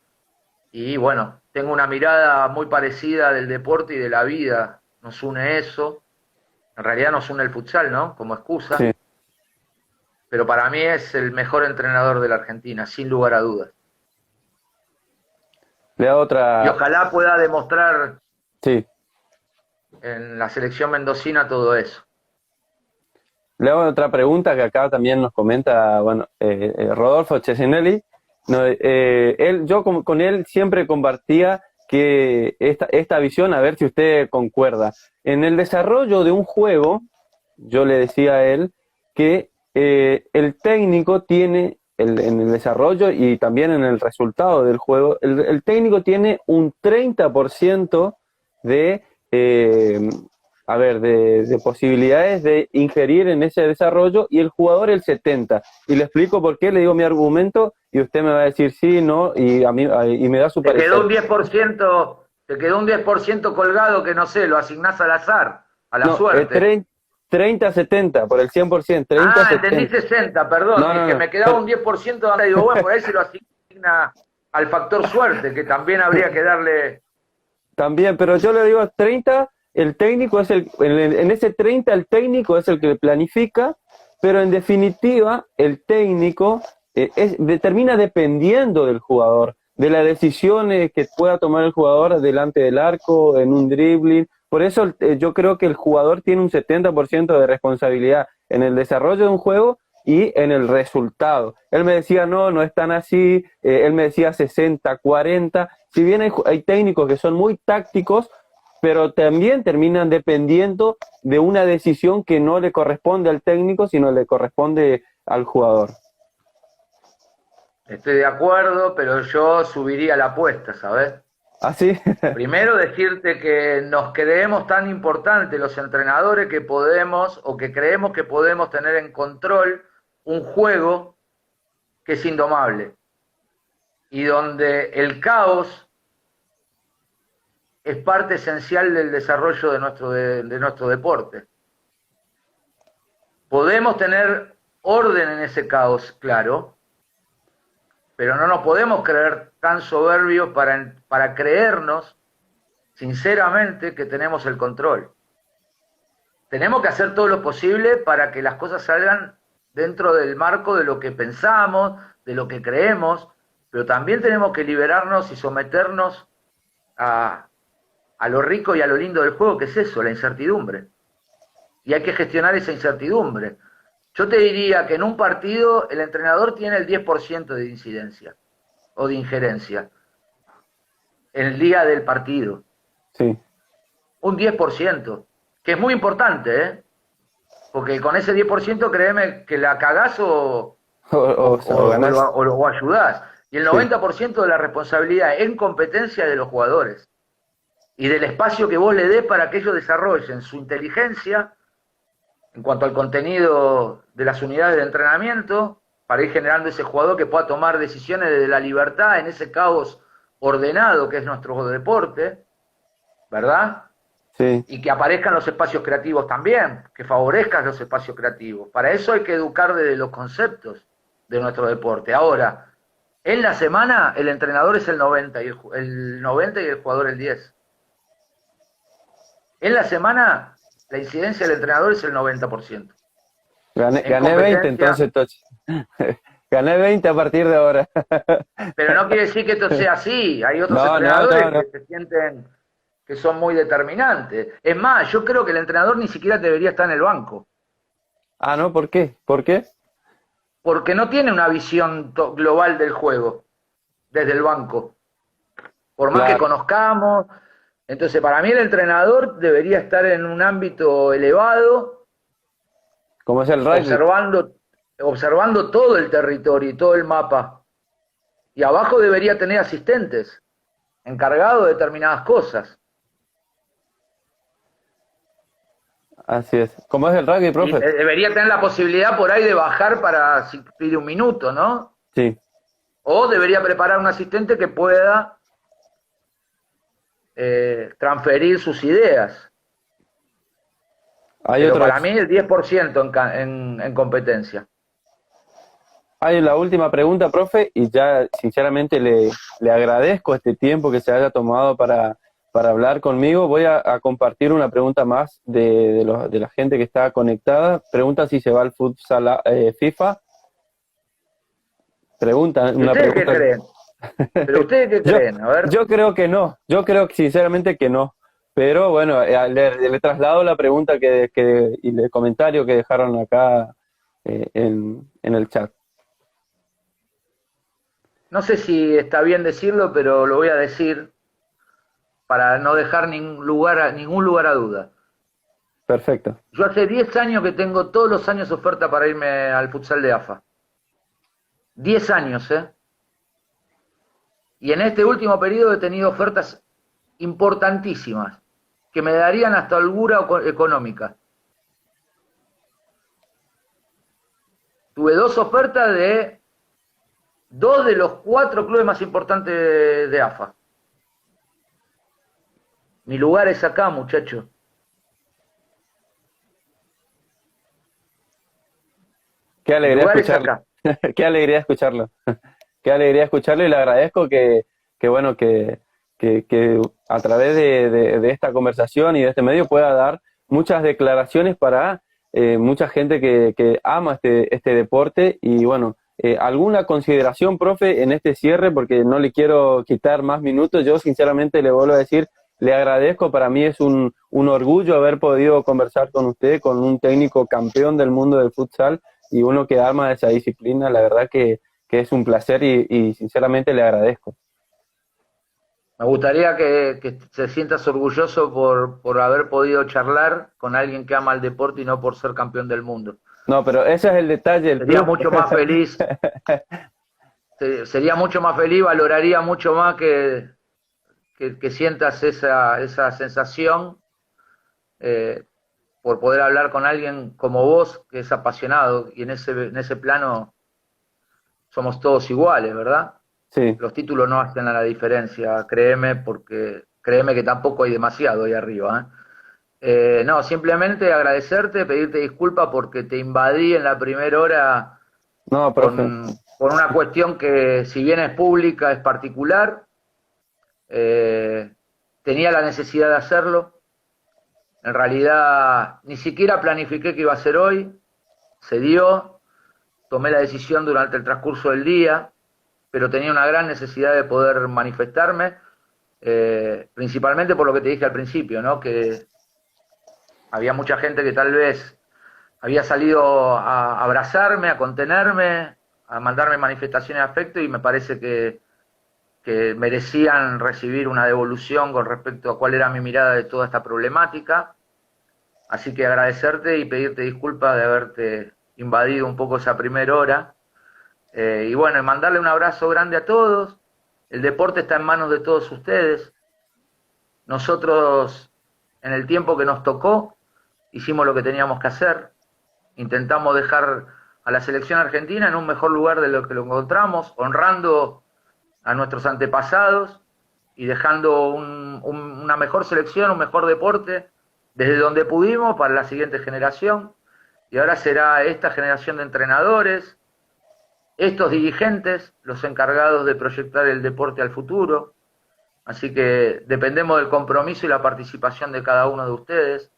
y bueno, tengo una mirada muy parecida del deporte y de la vida. Nos une eso. En realidad nos une el futsal, ¿no? Como excusa.
Sí.
Pero para mí es el mejor entrenador de la Argentina, sin lugar a dudas.
Le da otra...
Y ojalá pueda demostrar
Sí.
en la selección mendocina todo eso.
Le hago otra pregunta que acá también nos comenta, bueno, Rodolfo Cesinelli. No, yo con él siempre compartía que esta visión, a ver si usted concuerda. En el desarrollo de un juego, yo le decía a él que el técnico tiene, en el desarrollo y también en el resultado del juego, el técnico tiene un 30% de... de posibilidades de ingerir en ese desarrollo y el jugador el 70%. Y le explico por qué, le digo mi argumento y usted me va a decir sí, no, y a mí y me da su parecer.
Te quedó un 10% colgado que no sé, lo asignás al azar, a la suerte.
30-70, por el 100%, 30-70.
Entendí 60, perdón,
No,
dije, me quedaba un 10%, ahora digo, bueno, por ahí se lo asigna al factor suerte, que también habría que darle...
También, pero yo le digo 30, el técnico es en ese 30 el técnico es el que planifica, pero en definitiva el técnico termina dependiendo del jugador, de las decisiones que pueda tomar el jugador delante del arco, en un dribbling. Por eso yo creo que el jugador tiene un 70% de responsabilidad en el desarrollo de un juego y en el resultado. Él me decía, no es tan así, él me decía 60-40. Si bien hay técnicos que son muy tácticos, pero también terminan dependiendo de una decisión que no le corresponde al técnico, sino le corresponde al jugador.
Estoy de acuerdo, pero yo subiría la apuesta, ¿sabes?
¿Ah, sí?
Primero decirte que nos creemos tan importantes los entrenadores que podemos, o que creemos que podemos tener en control un juego que es indomable y donde el caos es parte esencial del desarrollo de nuestro deporte. Podemos tener orden en ese caos, claro, pero no nos podemos creer tan soberbios para creernos sinceramente que tenemos el control. Tenemos que hacer todo lo posible para que las cosas salgan dentro del marco de lo que pensamos, de lo que creemos, pero también tenemos que liberarnos y someternos a lo rico y a lo lindo del juego, que es eso, la incertidumbre. Y hay que gestionar esa incertidumbre. Yo te diría que en un partido el entrenador tiene el 10% de incidencia o de injerencia en el día del partido.
Sí.
Un 10%, que es muy importante, ¿eh? Porque con ese 10% créeme que la cagás o ayudás. Y el 90% de la responsabilidad en competencia de los jugadores. Y del espacio que vos le des para que ellos desarrollen su inteligencia en cuanto al contenido de las unidades de entrenamiento para ir generando ese jugador que pueda tomar decisiones desde la libertad en ese caos ordenado que es nuestro deporte, ¿verdad?
Sí.
Y que aparezcan los espacios creativos también, que favorezcan los espacios creativos. Para eso hay que educar desde los conceptos de nuestro deporte. Ahora, en la semana el entrenador es el 90 y el 90 y el jugador el 10. En la semana la incidencia del entrenador es el 90%.
Gané 20 entonces, Tochi. Gané 20 a partir de ahora.
Pero no quiere decir que esto sea así. Hay otros
No, no,
entrenadores
no, no.
que se sienten que son muy determinantes. Es más, yo creo que el entrenador ni siquiera debería estar en el banco,
Ah, no, ¿por qué? ¿Por qué?
porque no tiene una visión global del juego desde el banco. Por más que
Claro,
conozcamos. Entonces, para mí el entrenador debería estar en un ámbito elevado,
como es el rugby.
observando todo el territorio y todo el mapa. Y abajo debería tener asistentes encargados de determinadas cosas.
Así es. Como es el rugby,
Y
profe.
debería tener la posibilidad por ahí de bajar para si pide un minuto, ¿no?
Sí.
O debería preparar un asistente que pueda transferir sus ideas.
Hay
Pero
otra,
para mí el 10% en competencia.
hay la última pregunta, profe, y ya sinceramente le agradezco este tiempo que se haya tomado para hablar conmigo. Voy a compartir una pregunta más de la gente que está conectada. Pregunta si se va al futsal FIFA. Pregunta,
¿Y
una
ustedes qué
pregunta.
creen? ¿Pero ustedes qué
Yo,
creen? A ver.
yo creo que no, yo creo que sinceramente que no. Pero bueno, le traslado la pregunta y el comentario que dejaron acá en el chat.
No sé si está bien decirlo, pero lo voy a decir para no dejar ningún lugar a duda.
Perfecto.
Yo hace 10 años que tengo todos los años oferta para irme al futsal de AFA. 10 años, ¿eh? Y en este último periodo he tenido ofertas importantísimas que me darían hasta holgura económica. Tuve dos ofertas de dos de los 4 clubes más importantes de AFA. Mi lugar es acá, muchacho.
Qué
Mi
alegría
lugar es
escucharlo.
acá.
Qué alegría escucharlo. Qué alegría escucharlo y le agradezco que bueno, que a través de esta conversación y de este medio pueda dar muchas declaraciones para mucha gente que ama este deporte. Y bueno, alguna consideración, profe, en este cierre, porque no le quiero quitar más minutos. Yo sinceramente le vuelvo a decir, le agradezco. Para mí es un orgullo haber podido conversar con usted, con un técnico campeón del mundo del futsal y uno que ama esa disciplina. La verdad que es un placer y sinceramente le agradezco.
Me gustaría que se sientas orgulloso por haber podido charlar con alguien que ama el deporte y no por ser campeón del mundo.
No, pero ese es el detalle, el
Sería
plus.
mucho más feliz, sería mucho más feliz, valoraría mucho más que sientas esa sensación eh, por poder hablar con alguien como vos, que es apasionado, y en ese plano somos todos iguales, ¿verdad?
Sí,
Los títulos no hacen la diferencia, créeme, porque créeme que tampoco hay demasiado ahí arriba. No, simplemente agradecerte, pedirte disculpas porque te invadí en la primera hora
no, profe.
con una cuestión que, si bien es pública, es particular. Eh, Tenía la necesidad de hacerlo. En realidad, ni siquiera planifiqué que iba a ser hoy. Se dio, tomé la decisión durante el transcurso del día, pero tenía una gran necesidad de poder manifestarme, principalmente por lo que te dije al principio, ¿no? Que había mucha gente que tal vez había salido a abrazarme, a contenerme, a mandarme manifestaciones de afecto y me parece que merecían recibir una devolución con respecto a cuál era mi mirada de toda esta problemática. Así que agradecerte y pedirte disculpas de haberte invadido un poco esa primera hora. Y bueno, mandarle un abrazo grande a todos. El deporte está en manos de todos ustedes. Nosotros, en el tiempo que nos tocó, hicimos lo que teníamos que hacer. Intentamos dejar a la selección argentina en un mejor lugar de lo que lo encontramos, honrando a nuestros antepasados y dejando una mejor selección, un mejor deporte, desde donde pudimos para la siguiente generación. Y ahora será esta generación de entrenadores, estos dirigentes, los encargados de proyectar el deporte al futuro. Así que dependemos del compromiso y la participación de cada uno de ustedes.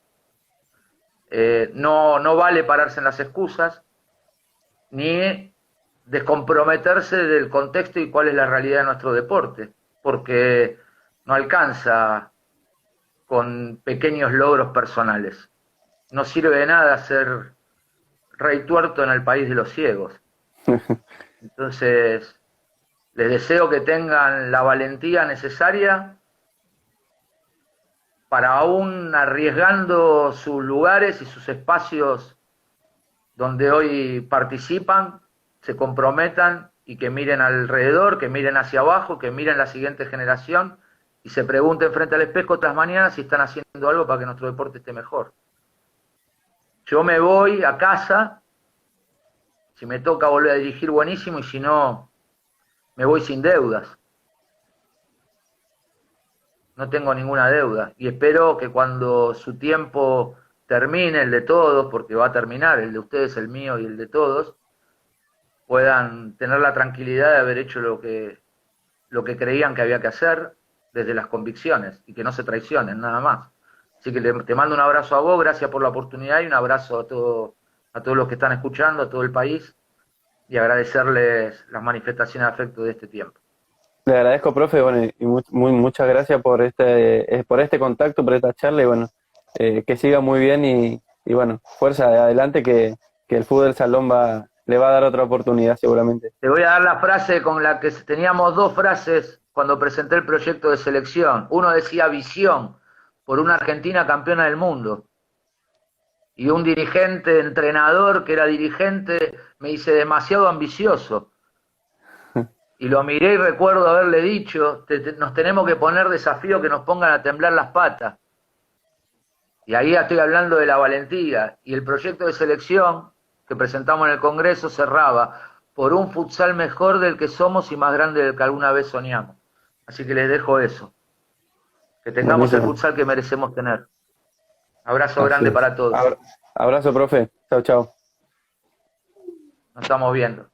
No vale pararse en las excusas, ni descomprometerse del contexto y cuál es la realidad de nuestro deporte, porque no alcanza con pequeños logros personales. No sirve de nada ser rey tuerto en el país de los ciegos. Entonces, les deseo que tengan la valentía necesaria para, aún arriesgando sus lugares y sus espacios donde hoy participan, se comprometan y que miren alrededor, que miren hacia abajo, que miren la siguiente generación y se pregunten frente al espejo otras mañanas si están haciendo algo para que nuestro deporte esté mejor. Yo me voy a casa, si me toca volver a dirigir, buenísimo, y si no, me voy sin deudas. No tengo ninguna deuda y espero que cuando su tiempo termine, el de todos, porque va a terminar, el de ustedes, el mío y el de todos, puedan tener la tranquilidad de haber hecho lo que creían que había que hacer desde las convicciones y que no se traicionen, nada más. Así que te mando un abrazo a vos, gracias por la oportunidad y un abrazo a todos los que están escuchando, a todo el país, y agradecerles las manifestaciones de afecto de este tiempo.
Le agradezco, profe, bueno, y muchas gracias por este contacto, por esta charla, y bueno, que siga muy bien y bueno, fuerza adelante que el fútbol salón le va a dar otra oportunidad seguramente.
Te voy a dar la frase con la que teníamos dos frases cuando presenté el proyecto de selección. Uno decía visión por una Argentina campeona del mundo. Y un dirigente, entrenador que era dirigente, me dice demasiado ambicioso. Y lo miré y recuerdo haberle dicho, nos tenemos que poner desafíos que nos pongan a temblar las patas. Y ahí estoy hablando de la valentía. Y el proyecto de selección que presentamos en el Congreso cerraba por un futsal mejor del que somos y más grande del que alguna vez soñamos. Así que les dejo eso. Que tengamos el futsal que merecemos tener. Abrazo grande para todos.
Abrazo, profe. Chau, chau.
Nos estamos viendo.